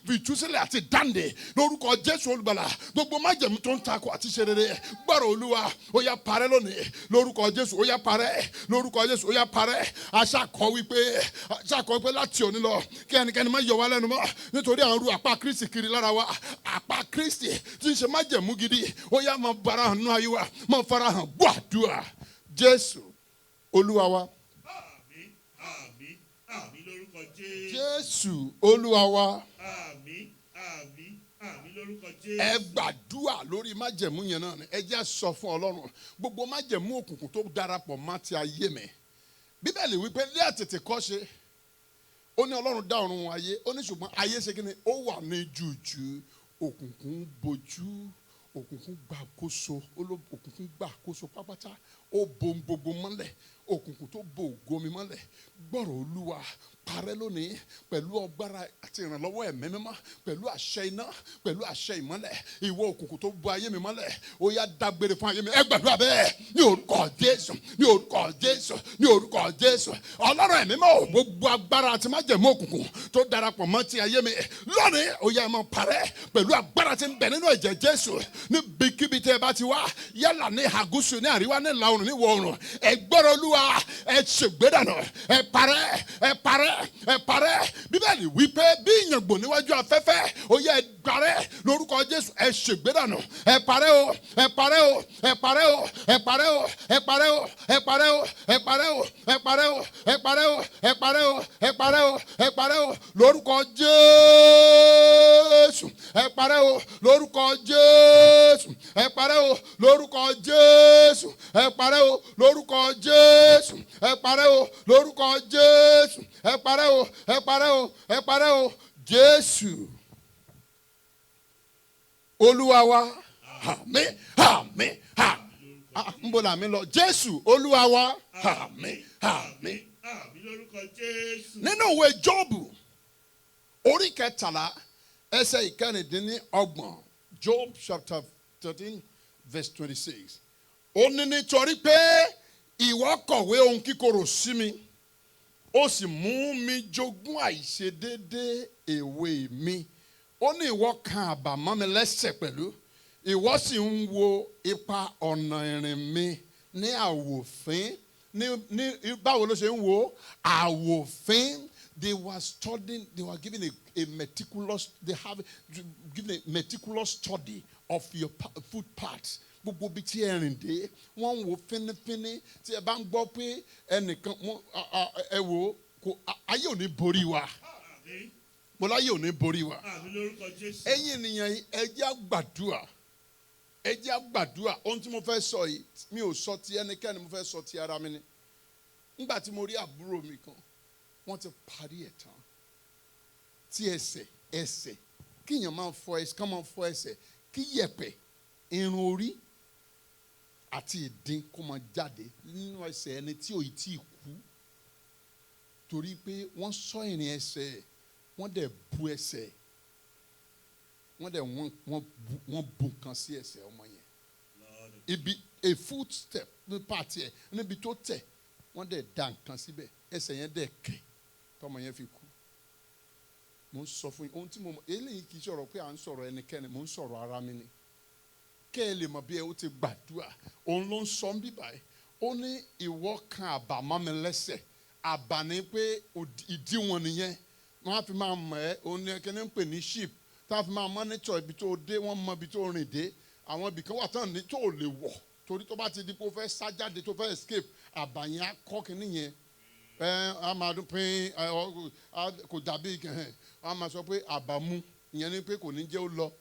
ìtúsílẹ̀ àti dáǹdè lórúkọ Jésù olùgbàlà. Gbogbo májẹ̀mú tó ń takò àti ṣe rere, gbọ́rọ̀ Olúwa ó yá parẹ́ lónìí lórúkọ Jésù. Ó yá parẹ́ lórúkọ Jésù. Ó yá parẹ́. Aṣàkọ́ wípé láti òní lọ kí ẹnikẹ́ni má yọ wá lẹ́nu mọ́, nítorí à ń ru àpá Kristi kiri lára wa. Àpá Kristi tí ń ṣe májẹ̀mú gidi ó yá máa farahàn nínú ayé wa, máa farahàn. Gbọ́ àdúrà Jésù Olúwa wa. Jésù Olúwa wa. Ẹ gbàdúrà lórí májẹ̀mú yẹn náà ni. Ẹ jẹ́ sọ fún Ọlọ́run gbogbo májẹ̀mú òkùnkùn tó darapọ̀ mọ́ ti ayé mi. Bíbélì wípé ní àtètè kọ́ṣe ó ní Ọlọ́run dá ọ̀run ayé, ó ní ṣùgbọ́n ayé ṣe kí ni ó wà ní jùjù, òkùnkùn bojú, òkùnkùn gbà kóso, òkùnkùn gbà kóso pápátá, ó bo gbogbo mọ́lẹ̀, òkùnkùn tó bo ògo mi mọ́lẹ̀. Gbọ́rọ̀ Olúwa parẹ́ lónìí pẹ̀lú ọgbára àti ìrànlọ́wọ́ ẹ̀mí mímọ́, pẹ̀lú àṣẹ iná, pẹ̀lú àṣẹ ìmọ́lẹ̀. Ìwọ òkùnkùn tó bo ayé mi mọ́lẹ̀, ó yá dágbére fún ayé mi. Ẹ gbàdúrà bẹ́ẹ̀ ní orúkọ Jésù, ní orúkọ Jésù, ní orúkọ Jésù. Ọlọ́run ẹ̀mí mímọ́, gbogbo agbára àti májẹ̀mú òkùnkùn tó darapọ̀ mọ́ ti ayé mi lónìí ó yá máa parẹ́ pẹ̀lú agbára tí ń bẹ nínú ẹ̀jẹ̀ Jésù. Níbikíbi tẹ́ ẹ bá ti wá, yálà ní àgúsù, ní àríwá, ní ìlà oòrùn, ní ìwọ̀ oòrùn, ẹ gbọ́rọ̀ Olúwa, ẹ ṣègbédànù, ẹ parẹ́, ẹ parẹ́, ẹ parẹ́. Bíbélì wípé bí ìyàngbò níwájú afẹ́fẹ́ ó yẹ ẹ parẹ́ lórúkọ Jésù. Ẹ ṣègbédànù, ẹ parẹ́ o, ẹ parẹ́ o, ẹ parẹ́ o, ẹ parẹ́ o, ẹ parẹ́ o, ẹ parẹ́ o, ẹ parẹ́ o, ẹ parẹ́ o, ẹ parẹ́ o, ẹ parẹ́ o, ẹ parẹ́ o, ẹ parẹ́ o lórúkọ Jésù. Ẹ parẹ́ o lórúkọ Jésù. Ẹ parẹ́ o lórúkọ Jésù. Ẹ parẹ́ o lórúkọ Jésù. Ẹ parẹ́ o lórúkọ Jésù. Ẹ parẹ́ o, ẹ parẹ́ o, ẹ parẹ́ o. Jésù Olúwa wa. Àmín, àmín, àmín. Ń bọ̀ làmí lọ. Jésù Olúwa wa. Àmín, àmín. Àmín lórúkọ Jésù. Nínú ìwé Jóòbù orí kẹtàlá ẹsẹ̀ ìkẹrìndínlọ́gbọ̀n, Job chapter 13 verse 26. Ó ní nítorí pé ìwọ kọ̀wé ohun kíkorò sí mi, ó sì mú mi jogún àìṣedéédé èwe mi. Ó ní ìwọ kan àbàmọ́ mi lẹ́sẹ̀ pẹ̀lú, ìwọ sì ń wo ipa ọ̀nà ìrìn mi ní àwòfín. Ní báwo ló ṣe ń wo àwòfín? They were studying, they were giving a meticulous, they have given a meticulous study of your footpaths. Gbogbo bí tí ẹ rìn dé, wọ́n ń wo fínífíní. Tí ẹ bá ń gbọ́ pé ẹnìkan ẹ wò kò ayé ò ní borí wa. Mo láyé ò ní borí wa. Ẹ̀yin ènìyàn yìí, ẹ jẹ́ á gbàdúrà. Ẹ jẹ́ á gbàdúrà. Ohun tí mo fẹ́ sọ yìí, mi ò sọ ti ẹnikẹ́ni, mo fẹ́ sọ ti ara mi ni. Nígbà tí mo rí àbúrò mi kan, wọ́n ti parí ẹ̀ tán. Tí ẹsẹ̀, kíyàn máa fọ ẹsẹ̀, kán máa fọ ẹsẹ̀, kí yẹ̀pẹ̀, irun orí àti ìdin kó máa jáde nínú ẹsẹ̀ ẹni tí ò tí ì kú. Torí pé wọ́n sọ ìrìn ẹsẹ̀, wọ́n dẹ̀ bu ẹsẹ̀, wọ́n dẹ̀ wọ́n bu nǹkan sí ẹsẹ̀ ọmọ yẹn. Ibi a footstep ní pàtì ẹ̀ níbi tó tẹ̀, wọ́n dẹ̀ da nǹkan síbẹ̀, ẹsẹ̀ yẹn dẹ̀ kẹ̀ tọmọ yẹn fi kú. Mo ń sọ fún yín ohun tí mo mọ̀, eléyìí kì í sọ̀rọ̀ pé à ń sọ̀rọ̀ ẹnikẹ́ni, mo ń sọ̀rọ̀ ara mi ni. Kẹ́ ẹ lè mọ̀ bí ẹ ó ti gbàdúrà, òun ló ń sọ ń bíbá ẹ. Ó ní ìwọ kan àbàmọ́ mi lẹ́sẹ̀. Àbà ni pé ìdíwọ̀n nìyẹn. Wọ́n á fi máa mọ̀ ẹ́, òun ni ẹkẹ́ni ń pè ní sheep. Tá a fi máa mọ́nítọ̀ ibi tó dé, wọ́n mọ ibi tó rìn dé. Àwọn ibì kan wà tán ní tó lè wọ̀. Torí tó bá ti di pé ó fẹ́ sá jáde, tó fẹ́ escape, àbà yẹn á kọ́ kínní yẹn. A máa dún pín, kò dàbí a máa sọ pé àbàmú. Ìyẹn ni pé kò ní jẹ́ ó lọ.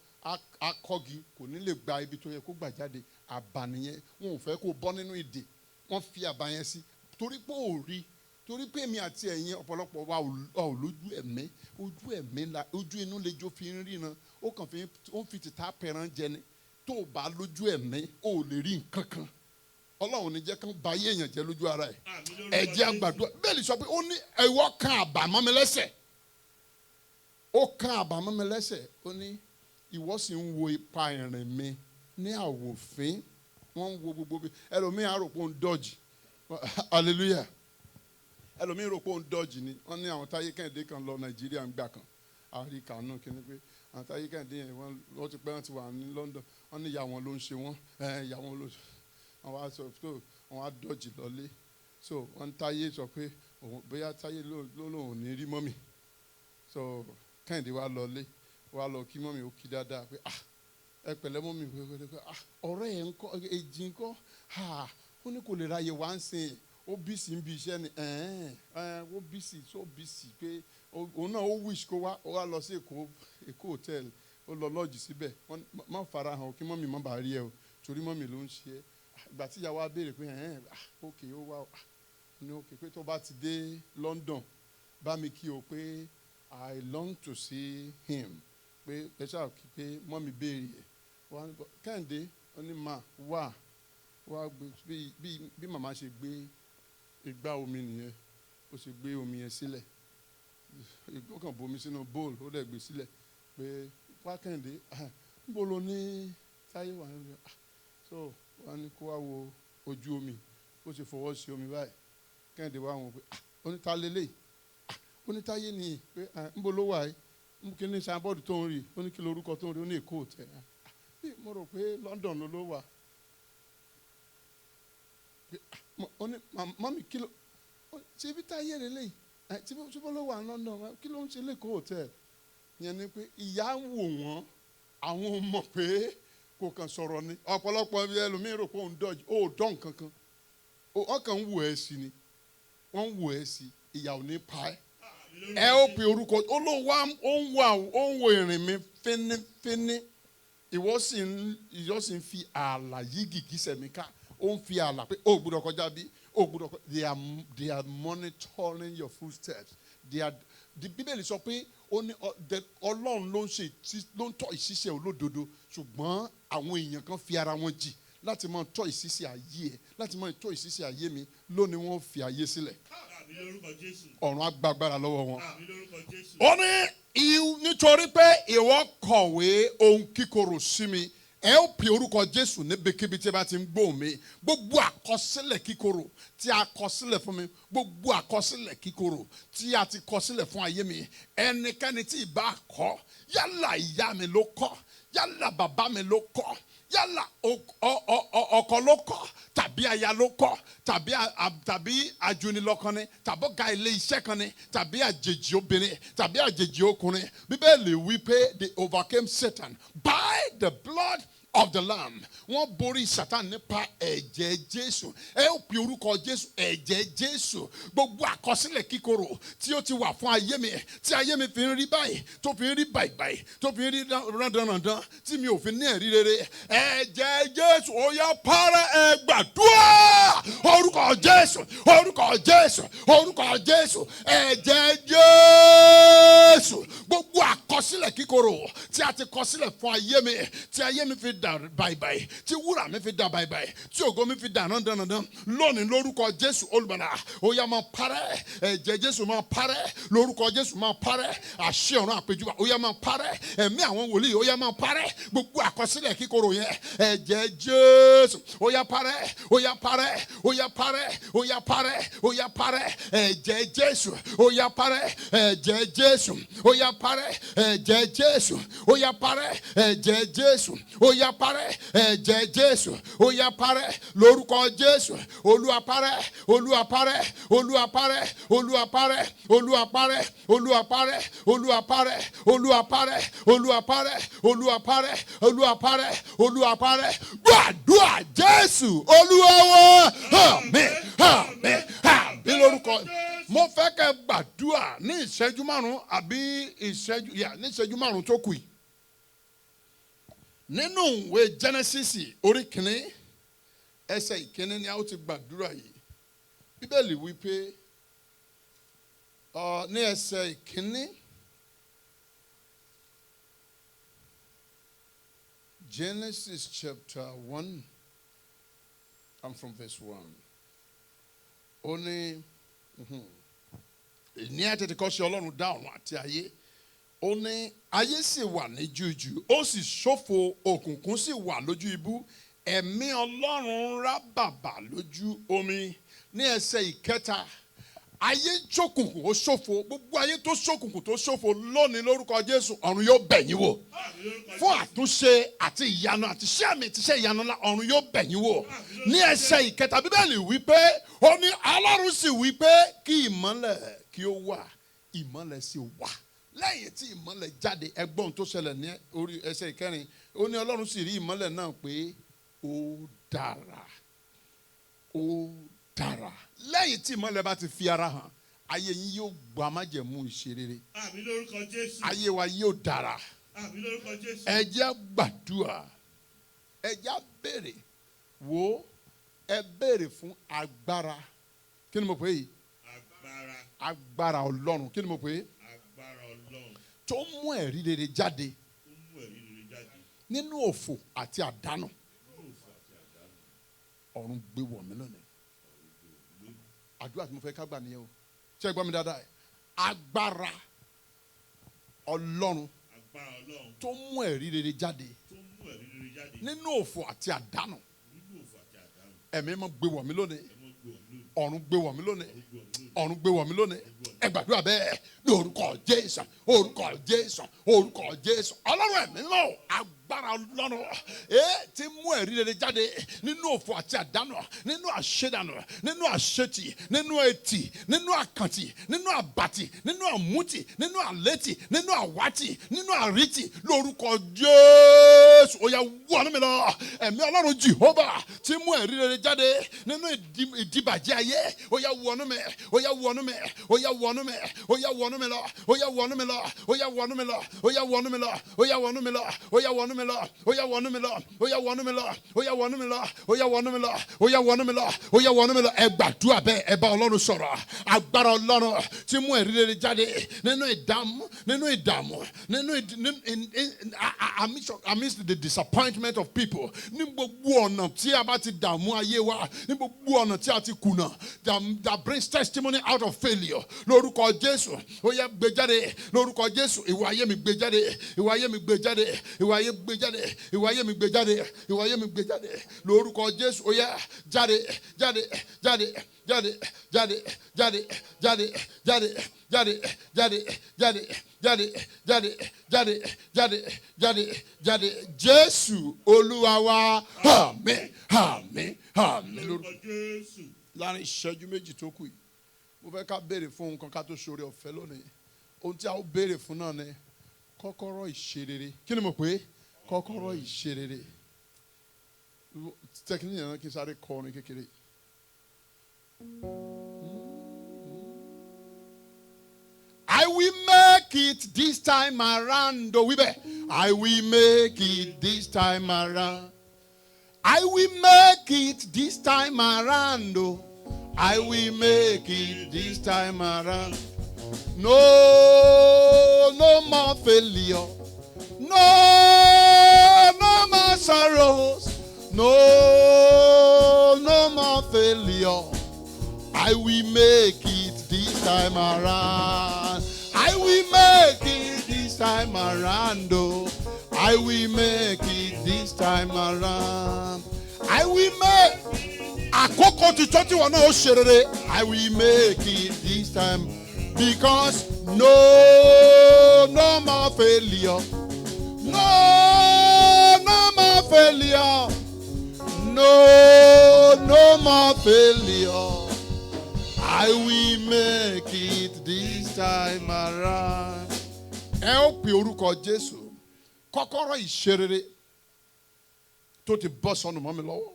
Akọ́gi kò ní lè gba ibi tó yẹ kó gbà jáde. Àbà nìyẹn. Wọn ò fẹ́ kó bọ́ nínú ìdè. Wọ́n fi àbà yẹn sí. Torí pé ò rí. Torí pé èmi àti ẹ̀yin ọ̀pọ̀lọpọ̀ wa ò lójú ẹ̀mí. Ojú ẹ̀mí la, ojú inú lejò fi ń ríran. Ó kàn fi tìta pẹran jẹ ni. Tó o bá lójú ẹ̀mí, o ò lè rí nǹkan kan. Ọlọ́run ní jẹ́ kán ba ayé èèyàn jẹ́ lójú ara ẹ̀. Ẹ jẹ́ á gbàdúrà. Bẹ́ẹ̀ni sọ pé ó ní ìwọ kan àbàmọ́ mi lẹ́sẹ̀. Ó kan àbàmọ́ mi lẹ́sẹ̀. Ó ní ìwọ sì ń wo ipa ìrìn mi ní àwòfín. Wọ́n ń wo gbogbo bí ẹlòmíì á rò pé ó ń dọ́jì. Hallelujah. Ẹlòmíì rò pé ó ń dọ́jì ni. Wọ́n ní àwọn Táyé Kẹ́hìndé kan lọ Nàìjíríà ń gbà kan. Àríkà náà kí ni pé àwọn Táyé Kẹ́hìndé yẹn wọ́n ti pẹ́ wọ́n ti wà ní London. Wọ́n ní ìyá wọn ló ń ṣe wọ́n. Ìyá wọn ló àwọn á sọ pé àwọn á dọ́jì lọlé. So wọ́n Táyé sọ pé bóyá Táyé ló lòun ò ní rí mọ́mì. So Kẹ́hìndé wá lọlé. Wá lọ kí mọ́mì ó kí dáadáa pé ẹ pẹ̀lẹ́ mọ́mì pé ọ̀rẹ́ ẹ̀ ń kọ́ èjì ń kọ́ ó ní kò lè ráyè wá ń sìn ó bísí ń bí iṣẹ́ ni ó bísí tó bísí pé òun náà ó wish kó wá lọ sí Èkó hòtẹ́ẹ̀lì ó lọ lọ́ọ̀jì síbẹ̀ má fara hàn kí mọ́mì má bàa rí ẹ o torí mọ́mì ló ń ṣe é. Ìgbà tí ìyàwó á béèrè pé ókè ó wá ní ókè pé tó bá ti dé London bá mi kí o pé I long to see him pé ẹ ṣáà kí pé mọ́mì béèrè ẹ̀ Kẹ́hìndé ó ní wá gbé bí màmá ṣe gbé igbá omi nìyẹn ó ṣe gbé omi yẹn sílẹ̀ ó kàn bomi sínú bowl ó dẹ̀ gbé sílẹ̀ pé wá Kẹ́hìndé níbo lo ní Táyé wà nílẹ̀ so wọ́n ní kó wá wo ojú omi ó ṣe fọwọ́ sí omi báyìí Kẹ́hìndé wá wọn pé oníta lélẹ̀ onítáyé ni pé níbo ló wà yìí kí ni sanbọ́ọ̀dù tó ń rí ó ní kí lorúkọ tó ń rí ó ní Èkó tẹ̀ mo rò pé London ló wà ó ní mọ́mí kí ló ṣe ibi Táyé lélẹ̀ tí bó ló wà ní London kí ló ń ṣe lẹ́kọ̀ọ́ hòtẹ́ẹ̀lì yẹn ni pé ìyá ń wò wọ́n àwọn mọ̀ pé kò kàn sọ̀rọ̀ ni ọ̀pọ̀lọpọ̀ ẹlòmíín rò pé òun dọ́jú ó dán kankan ọkàn ń wò ẹ́ sí ni wọ́n ń wò ẹ́ sí ìyà ò ní pa ẹ́ ẹ ó pe orúkọ ó ń wo ìrìn mi fínífíní ìwọ sì ń fi ààlà yí gìgísẹ̀ mi ká ó ń fi ààlà pé ó gbọ́dọ̀ kọjá bí ó gbọ́dọ̀ they are monitoring your footsteps the Bíbélì sọ pé Ọlọ́run ló ń tọ́ ìṣiṣẹ́ olódodo ṣùgbọ́n àwọn èèyàn kan fi ara wọn jì láti máa tọ́ ìṣiṣẹ́ ayé ẹ̀ láti máa tọ́ ìṣiṣẹ́ ayé mi lónìí wọ́n fi ayé sílẹ̀. Ọ̀run á gba agbára lọ́wọ́ wọn. Ó ní nítorí pé ìwọ kọ̀wé ohun kíkorò sí mi ẹ ó pe orúkọ Jésù níbikíbi tí ẹ bá ti ń gbóhùn mi gbogbo àkọsílẹ̀ kíkorò tí a kọ sílẹ̀ fún mi gbogbo àkọsílẹ̀ kíkorò tí a ti kọ sílẹ̀ fún ayé mi ẹnikẹ́ni tí ì bá kọ yálà ìyá mi ló kọ yálà bàbá mi ló kọ yálà ọkọ ló kọ tàbí aya ló kọ tàbí ajunilọ́kọ ni tàbí ọ̀gá ilé iṣẹ́ kan ni tàbí àjèjì obìnrin tàbí àjèjì ọkùnrin Bíbélì wí pé they overcame Satan by the blood of the Lamb. Wọ́n borí Satan nípa ẹ̀jẹ̀ Jésù. Ẹ ó pe orúkọ Jésù ẹ̀jẹ̀ Jésù. Gbogbo àkọsílẹ̀ kíkorò tí ó ti wà fún ayé mi tí ayé mi fi ń rí báyìí tó fi ń rí báyìí tó fi ń rí rándanrandan tí mi ò fi ní ẹ̀rí rere. Ẹ̀jẹ̀ Jésù ó yá para ẹ gbàdúrà. Orúkọ Jésù orúkọ Jésù orúkọ Jésù ẹ̀jẹ̀ Jésù. Gbogbo àkọsílẹ̀ kíkorò tí a ti kọ sílẹ̀ fún ayé mi tí ayé mi fi dà báyìí tí wúrà mi fi dà báyìí tí ògo mi fi dà dandan lónìí lórúkọ Jésù olùbàdàn ó yá máa parẹ́ ẹ̀jẹ̀ Jésù máa parẹ́ lórúkọ Jésù máa parẹ́ àṣẹ ọ̀run àpèjúbà ó yá máa parẹ́ ẹ̀mí àwọn wòlíì ó yá máa parẹ́ gbogbo àkọsílẹ̀ kíkorò yẹn ẹ̀jẹ̀ Jésù ó yá parẹ́ ó yá parẹ́ ó yá parẹ́ ó yá parẹ́ ó yá parẹ́ ẹ̀jẹ̀ Jésù ó yá parẹ́ ẹ̀jẹ̀ Jésù ó yá parẹ́ ẹ̀jẹ̀ Jésù ó yá parẹ́ ẹ̀jẹ̀ Jésù ó yá parẹ́ ẹ̀jẹ̀ Jésù ó yá parẹ́ lórúkọ Jésù Olúwa parẹ́ Olúwa parẹ́ Olúwa parẹ́ Olúwa parẹ́ Olúwa parẹ́ Olúwa parẹ́ Olúwa parẹ́ Olúwa parẹ́ Olúwa parẹ́ Olúwa parẹ́ Olúwa parẹ́ Olúwa parẹ́ gbàdúrà Jésù Olúwa wa àmín àmín àmín lórúkọ mo fẹ́ kẹ́ gbàdúrà ní ìṣẹ́jú márùn-ún àbí ní ìṣẹ́jú márùn-ún tó kù yìí. Nínú ìwé Genesis orí kìíní ẹsẹ̀ ìkíní ni a ó ti gbàdúrà yìí. Bíbélì wí pé ní ẹsẹ̀ ìkíní Genesis chapter 1 and from verse 1. Ó ní ní àtètè kọ́ ṣe Ọlọ́run dá ọ̀run àti ayé. Ó ní ayé sì wà ní jújù ó sì ṣófo òkùnkùn sì wà lójú ibú ẹ̀mí Ọlọ́run rá bàbà lójú omi. Ní ẹsẹ̀ ìkẹta ayé jókùnkùn ó ṣófo gbogbo ayé tó ṣókùnkùn tó ṣófo lónìí lórúkọ Jésù ọ̀run yóò bẹ̀ yín wò fún àtúnṣe àti ìyanu àti iṣẹ́ àmì àti iṣẹ́ ìyanu ńlá ọ̀run yóò bẹ̀ yín wò. Ní ẹsẹ̀ ìkẹta Bíbélì wí pé ó ní Ọlọ́run sì wí pé kí ìmọ́lẹ̀ kí ó wà ìmọ́lẹ̀ sì wà. Lẹ́yìn tí ìmọ́lẹ̀ jáde ẹgbọ́n tó ṣẹlẹ̀ ní orí ẹsẹ̀ ìkẹrin ó ní Ọlọ́run sì rí ìmọ́lẹ̀ náà pé ó dára ó dára. Lẹ́yìn tí ìmọ́lẹ̀ bá ti fi ara hàn ayé yín yóò gba májẹ̀mú ìṣerere. Àmín lórúkọ Jésù. Ayé wa yóò dára. Àmín lórúkọ Jésù. Ẹ jẹ́ gbàdúrà ẹ jẹ́ béèrè wo ẹ béèrè fún agbára kí ni mo pè é agbára Ọlọ́run kí ni mo pè é tó mú ẹ̀rí rere jáde nínú òfò àti àdánù ọ̀run gbé wọ̀ mí lónìí. Àdúrà tí mo fẹ́ ká gbà nìyẹn o ṣé ẹ gbọ́ mi dáadáa agbára Ọlọ́run tó mú ẹ̀rí rere jáde nínú òfò àti àdánù ẹ̀mí mọ́ gbé wọ̀ mí lónìí ọ̀run gbé wọ̀ mí lónìí ọ̀run gbé wọ̀ mí lónìí ẹ gbàdúrà bẹ́ẹ̀ lórúkọ Jésù orúkọ Jésù orúkọ Jésù Ọlọ́run ẹ̀mí náà agbára Ọlọ́run tí mú ẹ̀rí rere jáde nínú òfò àti àdánù nínú àṣedànù nínú àṣetì nínú etì nínú àkàntì nínú àbàtì nínú àmútì nínú àlétì nínú àwátì nínú àrítì lórúkọ Jésù ó yá wọnú mi lọ ẹ̀mí Ọlọ́run Jehovah tí mú ẹ̀rí rere jáde nínú ìdìbàjẹ́ ayé ó yá wọnú mi ó yá wọnú mi ó yá wọnú mi ó yá wọnú mi lọ ó yá wọnú mi lọ ó yá wọnú mi lọ ó yá wọnú mi lọ ó yá wọnú mi lọ ó yá wọnú wọnú mi lọ, ó yá wọnú mi lọ, ó yá wọnú mi lọ, ó yá wọnú mi lọ, ó yá wọnú mi lọ, ó yá wọnú mi lọ, ó yá wọnú mi lọ. Ẹ gbàdúrà bẹ́ẹ̀, ẹ bá Ọlọ́run sọ̀rọ̀. Agbára Ọlọ́run tí mú ẹ̀rí rere jáde nínú ìdààmú, amidst the disappointment of people. Ní gbogbo ọ̀nà tí a bá ti dààmú ayé wa, ní gbogbo ọ̀nà tí a ti kùnà, that brings testimony out of failure. Lórúkọ Jésù, ó yá gbé jáde. Lórúkọ Jésù, ìwà ayé mi gbé jáde, ìwà ayé mi gbé jáde, ìwà ayé gbé jáde, ìwà ayé mi gbé jáde, ìwà ayé mi gbé jáde. Lórúkọ Jésù, ó yá jáde, jáde, jáde, jáde, jáde, jáde, jáde, jáde, jáde, jáde, jáde, jáde, jáde, jáde, jáde, jáde, jáde. Jésù Olúwa wa. Àmín, àmín, àmín. Lórúkọ Jésù. Láàrin ìṣẹ́jú méjì tó kù yìí, mo fẹ́ ká béèrè fún nǹkan ká tó ṣoore ọ̀fẹ́ lónìí. Ohun tí a ó béèrè fún náà ni kọ́kọ́rọ́ ìṣerere. Kí ni mo pè é? Kọ́kọ́rọ́ ìṣerere. Tẹkínì yẹn náà kí n sáré kọ orin kékeré. I will make it this time around. Oh, I will make it this time around. I will make it this time around. Oh, I will make it this time around. No more failure. No more sorrows. No more failure. I will make it this time around. I will make it this time around. Oh, I will make it this time around. I will make. Àkókò ti tó tí wọn náà ó ṣe rere. I will make it this time because no more failure. No more failure. No more failure. I will make it this time around. Ẹ ó pe orúkọ Jésù. Kọ́kọ́rọ́ ìṣerere tó ti bọ́ sọnù mọ́ mi lọ́wọ́.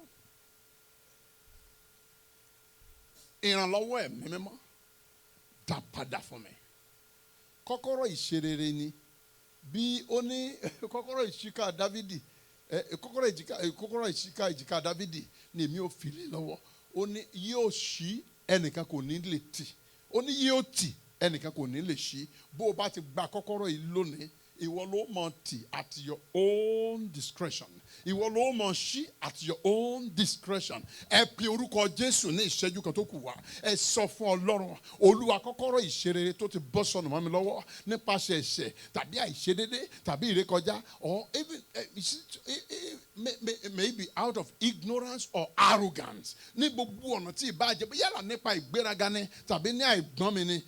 Ìrànlọ́wọ́ ẹ̀mí mímọ́ dá padà fún mi. Kọ́kọ́rọ́ ìṣerere ni bí ó ní kọ́kọ́rọ́ ìṣíká Dávidi, kọ́kọ́rọ́ ìṣíká ìjìká Dávidi ni èmi ò fi lé lọ́wọ́. Ó ní yóò ṣí, ẹnìkan kò ní lè tì. Ó ní yóò tì, ẹnìkan kò ní lè ṣí. Bó o bá ti gba kọ́kọ́rọ́ yìí lónìí, ìwọ ló mọ̀ tì at your own discretion. Ìwọ ló mọ̀ ṣí at your own discretion. Ẹ pe orúkọ Jésù ní ìṣẹ́jú kan tó kù wá. Ẹ sọ fún Ọlọ́run, Olúwa kọ́kọ́rọ́ ìṣerere tó ti bọ́ sọnù mọ́ mi lọ́wọ́ nípasẹ̀ ẹ̀ṣẹ̀ tàbí àìṣedédé tàbí ìrékọjá, or even maybe out of ignorance or arrogance. Ní gbogbo ọ̀nà tí ìbàjẹ́ bí yálà nípa ìgbéraga ni tàbí ní àìgbọ́n mi ni.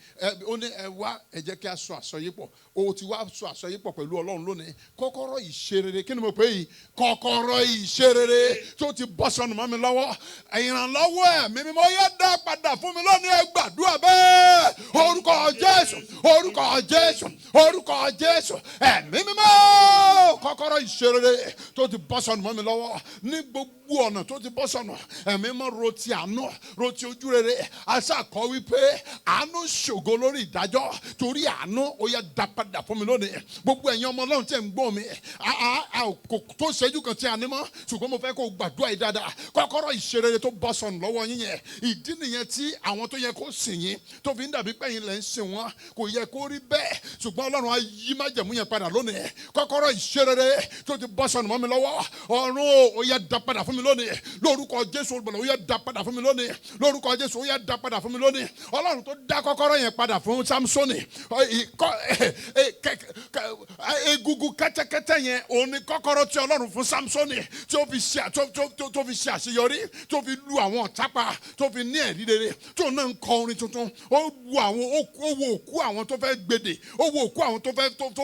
Ó ní ẹ wá, ẹ jẹ́ kí a sọ àsọyépọ̀. O ti wá sọ àsọyépọ̀ pẹ̀lú Ọlọ́run lónìí. Kọ́kọ́rọ́ ìṣerere, kí ni mo pè yìí? Kọ́kọ́rọ́ ìṣerere tó ti bọ́ sọnù mọ́ mi lọ́wọ́. Ìrànlọ́wọ́ ẹ̀mí mímọ́ yẹ dá padà fún mi lónìí. Ẹ gbàdúrà bẹ́ẹ̀. Orúkọ Jésù, orúkọ Jésù, orúkọ Jésù. Ẹ̀mí mímọ́, kọ́kọ́rọ́ ìṣerere tó ti bọ́ sọnù mọ́ mi lọ́wọ́. Ní gbogbo ọ̀nà tó ti bọ́ sọnù, ẹ̀mí mímọ́ ro ti àánú, ro ti ojú rere. Àṣà kọ wípé àánú ṣògo lórí ìdájọ́. Torí àánú ó yẹ dá padà fún mi lónìí. Gbogbo ẹ̀yin ọmọ Ọlọ́run tẹ̀ ń gbọ́ mi. Kò tó ṣẹ́jú kan tí a ní mọ́, ṣùgbọ́n mo fẹ́ kó gbàdúrà yìí dáadáa. Kọ́kọ́rọ́ ìṣerere tó bọ́ sọnù lọ́wọ́ yín yẹn. Ìdí nìyẹn tí àwọn tó yẹ kó sìn yín tó fi ń dàbí pẹ́yìn lẹ́ ń sìn wọ́n. Kò yẹ kó rí bẹ́ẹ̀, ṣùgbọ́n Ọlọ́run á yí májẹ̀mú yẹn padà lónìí. Kọ́kọ́rọ́ ìṣerere tó ti bọ́ sọnù mọ́ mi lọ́wọ́. Ọ̀run ó yẹ dá padà fún mi lónìí. Lórúkọ Jésù olùgbàlà ó yẹ dá padà fún mi lónìí. Lórúkọ Jésù ó yẹ dá padà fún mi lónìí. Ọlọ́run tó dá kọ́kọ́rọ́ yẹn padà fún Sámsónì. Egungun kẹ́tẹ́kẹ́tẹ́ yẹn òun ni kọ́kọ́rọ́ tí Ọlọ́run fún Sámsónì tí ó fi ṣe àṣeyọrí, tó fi lu àwọn ọ̀tá pa, tó fi ní ẹ̀rí rere, tó náà ń kọ orin tuntun. Ó wo òkú àwọn tó fẹ́ gbèdè, ó wo òkú àwọn tó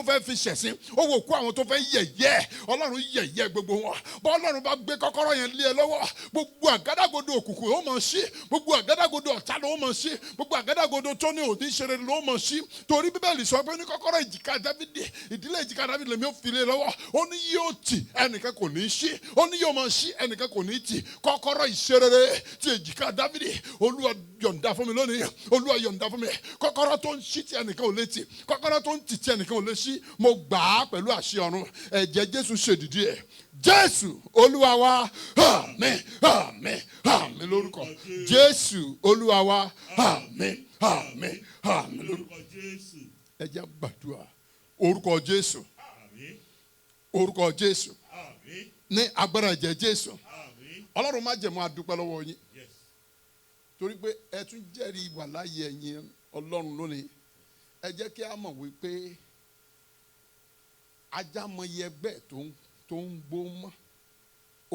fẹ́ fi ṣẹ̀sín, ó wo òkú àwọn tó fẹ́ yẹ̀yẹ́. Ọlọ́run yẹ̀yẹ́ gbogbo wọn. Bọ́ Ọlọ́run bá gbé kọ́kọ́rọ́ yẹn lé ẹ lọ́wọ́, gbogbo àgádágodo òkùnkùn ó mọ̀ sí, gbogbo àgádágodo ọ̀tá ló ló mọ̀ sí gbogbo àgádágodo tó ní òní ṣeré ló mọ̀ sí torí bíbélì sọ pé ní kọ́kọ́rọ́ èjìká Dáfídì ìdílé èjìká Dáfídì lèmi ò fi lé lọ́wọ́ ó ní yóò tì ẹnìkan kò ní ṣí ó ní yóò máa ṣí ẹnìkan kò ní tì kọ́kọ́rọ́ ìṣeré ti èjìká Dáfídì Olúwa yọ̀ǹda fún mi lónìí Olúwa yọ̀ǹda fún mi kọ́kọ́rọ́ tó ń ṣí tí ẹnìkan ò lè tì kọ́kọ́rọ́ tó ń tì tí ẹnìkan ò lè ṣí mo gbà á pẹ̀lú àṣẹ ọ̀run ẹ̀jẹ̀ Jésù ṣèdìdí ẹ̀ Jésù Olúwa wa àmín àmín àmín lórúkọ Jésù Olúwa wa àmín àmín àmín lórúkọ Jésù. ẹ jẹ́ gbàdúrà orúkọ Jésù orúkọ Jésù ní agbára ẹ̀jẹ̀ Jésù Ọlọ́run má jẹ̀mú adúpẹ́ lọ́wọ́ yín torí pé ẹ tún jẹ́rìí wà láyé ẹ̀yin Ọlọ́run lónìí ẹ jẹ́ kí a mọ̀ wípé ajá mọyì ẹgbẹ́ tó ń gbó mọ́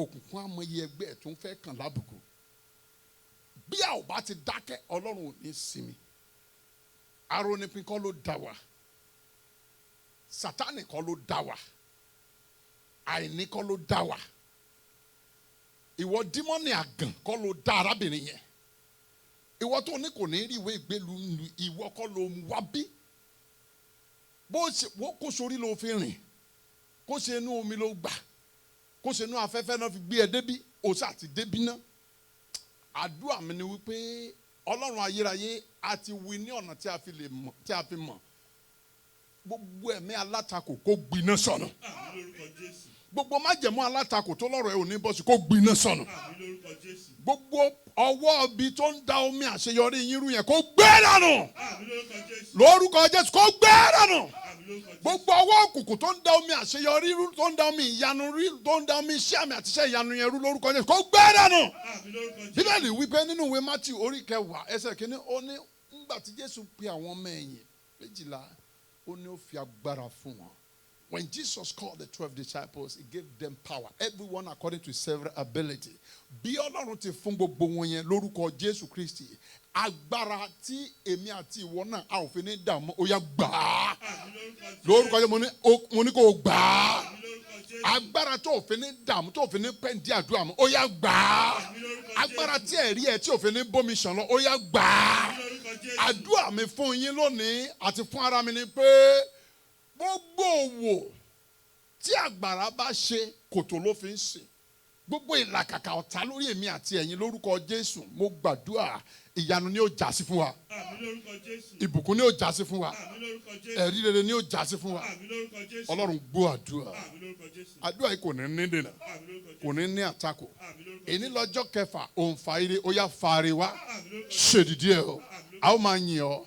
òkùnkùn amọyì ẹgbẹ́ tó ń fẹ́ kàn lábùkù bí a ò bá ti dákẹ́ Ọlọ́run ò ní sinmi arónípin kọ́ ló dá wa Sátánì kọ́ ló dá wa àìní kọ́ ló dá wa ìwọ dímọ́nì àgàn kọ́ ló dá arábìnrin yẹn ìwọ tó ní kò ní rí ìwé ìgbélu ìwọ kọ́ ló ń wá bí bó ṣe kó sórí ló fi rìn kó ṣe inú omi ló gbà kó ṣe inú afẹ́fẹ́ náà fi gbé ẹ débí òṣà àti débí náà àdúrà mi ni wípé Ọlọ́run ayérayé a ti wí ní ọ̀nà tí a fi mọ̀ gbogbo ẹ̀mí alátakò kó gbiná sọnù gbogbo májẹ̀mú alátakò tó lọ́rọ̀ ẹ ò ní bọ́ sí kó gbiná sọnù gbogbo ọwọ́ ibi tó ń da omi àṣeyọrí yín rú yẹn kó gbé dànù lórúkọ Jésù kó gbé dànù gbogbo ọwọ́ òkùnkùn tó ń da omi àṣeyọrí rú tó ń da omi ìyanu rú tó ń da omi iṣẹ́ àmì àti iṣẹ́ ìyanu yẹn rú lórúkọ Jésù kó gbé dànù. Bíbélì wípé nínú ìwé Mátíù orí 10 ẹsẹ̀ kìíní ó ní ńgbà tí Jésù pe àwọn ọmọ ẹ̀yìn 12 ó ní ó fi agbára fún wọn. When Jesus called the 12 disciples, he gave them power, everyone according to his several ability. Bí Ọlọ́run ti fún gbogbo wọn yẹn lórúkọ Jésù Kristi, agbára tí èmi àti ìwọ náà a ò fi ní dààmú ó yá gbà á. Lórúkọ Jésù mo ní kó gbà á. Agbára tó ò fi ní dààmú tó ò fi ní pẹ́ǹdì àdúrà mọ́ ó yá gbà á. Agbára tí ẹ̀rí ẹ̀ tí ò fi ní bómi ṣàn lọ ó yá gbà á. Àdúrà mi fún yín lónìí àti fún ara mi ni pé gbogbo òwò tí àgbàrá bá ṣe kòtò ló fi ń sìn gbogbo ìlàkàkà ọ̀tá lórí èmi àti ẹ̀yin lórúkọ Jésù mo gbàdúrà ìyanu ni ó jásí fún wa ìbùkún ni ó jásí fún wa ẹ̀rí rere ni ó jásí fún wa Ọlọ́run gbọ́ àdúrà yìí kò ní ní dènà kò ní ní àtakò èní lọ́jọ́ kẹfà òǹfà ire ó yá fàárẹ̀ wá ṣèdìdí ẹ̀ o a ó máa yìn ọ́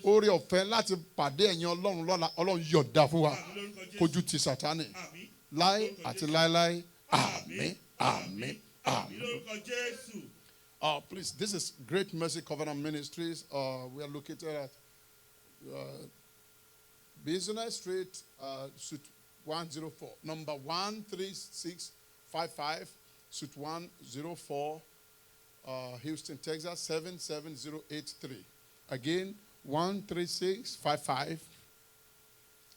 oore ọ̀fẹ́ láti pàdé ẹ̀yin Ọlọ́run lọ́la Ọlọ́run yọ̀ǹda fún wa kójú ti Sátánì láé àti láéláé àmín àmín àmín. Please, this is Great Mercy Covenant Ministries. We are located at Business Street, Suite 104, number 13655, Suite 104, Houston, Texas 77083. Again, 13655,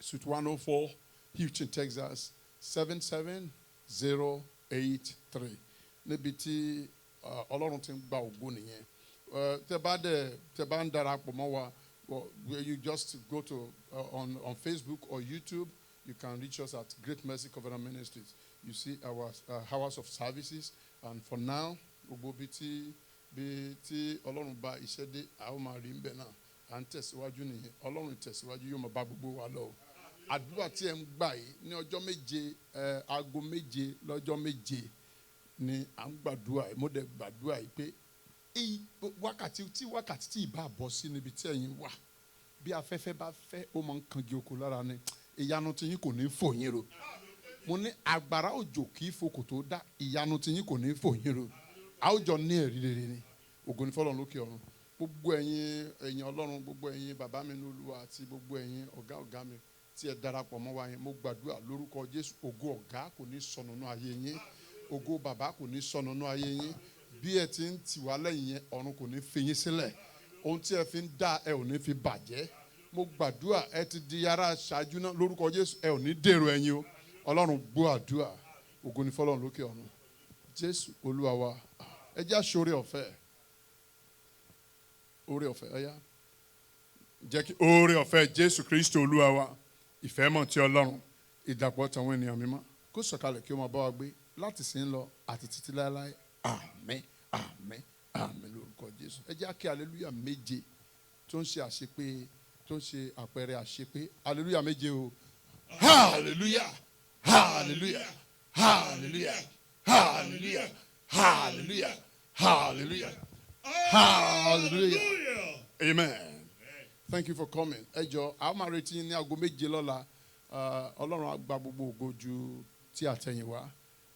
Suite 104, Houston, Texas 77083. Níbi tí Ọlọ́run ti ń gba ògo nìyẹn. Tẹ́ bá ń darapọ̀ mọ́ wa, you just go to on Facebook or YouTube. You can reach us at Great Mercy Covenant Ministries. You see our hours of services, and for now, gbogbo bí tí Ọlọ́run bá iṣẹ́ dé, a ó máa rí ń bẹ̀ náà. À ń tẹ̀síwájú nìyẹn. Ọlọ́run tẹ̀síwájú yóò máa bá gbogbo wa lọ. Àdúrà tí ẹ ń gbà yìí ní ọjọ́ méje, aago méje lọ́jọ́ méje ni à ń gbàdúrà yìí. Mo dẹ̀ gbàdúrà yìí pé wákàtí tí ìbá bọ́ sí níbi tí ẹ̀yin wà, bí afẹ́fẹ́ bá fẹ́ ó máa ń kangi oko lára ni. Ìyanu tí yín kò ní fò yín ro. Mo ní àgbàrá òjò kì í fokò tó dá, ìyanu tí yín kò ní fò yín ro. A ó jọ ní ẹ̀rí rere ni. Ògo ni fọ́lọ́run lókè ọ̀run. Gbogbo ẹ̀yin Ọlọ́run, gbogbo ẹ̀yin bàbá mi ní Olúwa àti gbogbo ẹ̀yin ọ̀gá mi tí ẹ darapọ̀ mọ́ wa yẹn, mo gbàdúrà lórúkọ Jésù, ògo ọ̀gá kò ní sọnù nínú ayé yín, ògo bàbá kò ní sọnù nínú ayé yín. Bí ẹ ti ń tì wá lẹ́yìn yẹn, ọ̀run kò ní fi yín sílẹ̀. Ohun tí ẹ fi ń dá ẹ ò ní fi bàjẹ́. Mo gbàdúrà ẹ ti di yàrá ṣáájú náà lórúkọ Jésù, ẹ ò ní dèrò ẹ̀yìn o. Ọlọ́run gbọ́ àdúrà, ògo ni fọ́lọ́run lókè ọ̀run. Jésù Olúwa wa, ẹ jẹ́ aṣọ́rẹ́ ọ̀fẹ́. oore ọ̀fẹ́ ọ̀yá jẹ́ kí oore ọ̀fẹ́ Jésù Kristi Olúwa wa ìfẹ́ mọ̀ ti Ọlọ́run ìdàpọ̀ tàwọn ènìyàn mímọ́ kó sọ̀kalẹ̀ kí ó máa bá wa gbé láti sin lọ àti títí láéláé àmín àmín àmín lórúkọ Jésù. Ẹ jẹ́ kí aleluya méje tó ń ṣe àṣepé tó ń ṣe àpẹẹrẹ àṣepé aleluya méje o. Hallelujah, hallelujah, hallelujah, hallelujah, hallelujah, hallelujah, hallelujah. Amen. Thank you for coming. Ẹ jọ̀ọ́, a máa retí ní aago méje lọ́la. Ọlọ́run á gba gbogbo ògo ju tí àtẹ̀yìn wá.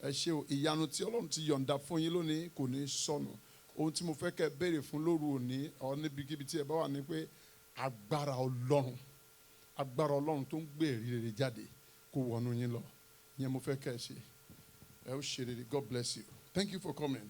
Ẹ ṣé o, ìyanu tí Ọlọ́run ti yọ̀ǹda fún yín lónìí kò ní sọnù. Ohun tí mo fẹ́ kẹ́ béèrè fún lóru òní ọ níbikíbi tí ẹ bá wà ní pé agbára Ọlọ́run tó ń gbé èrí rere jáde kó wọnú yín lọ. Ìyẹn mo fẹ́ kẹ́ ẹ ṣe. Ẹ ó ṣe rere. God bless you. Thank you for coming.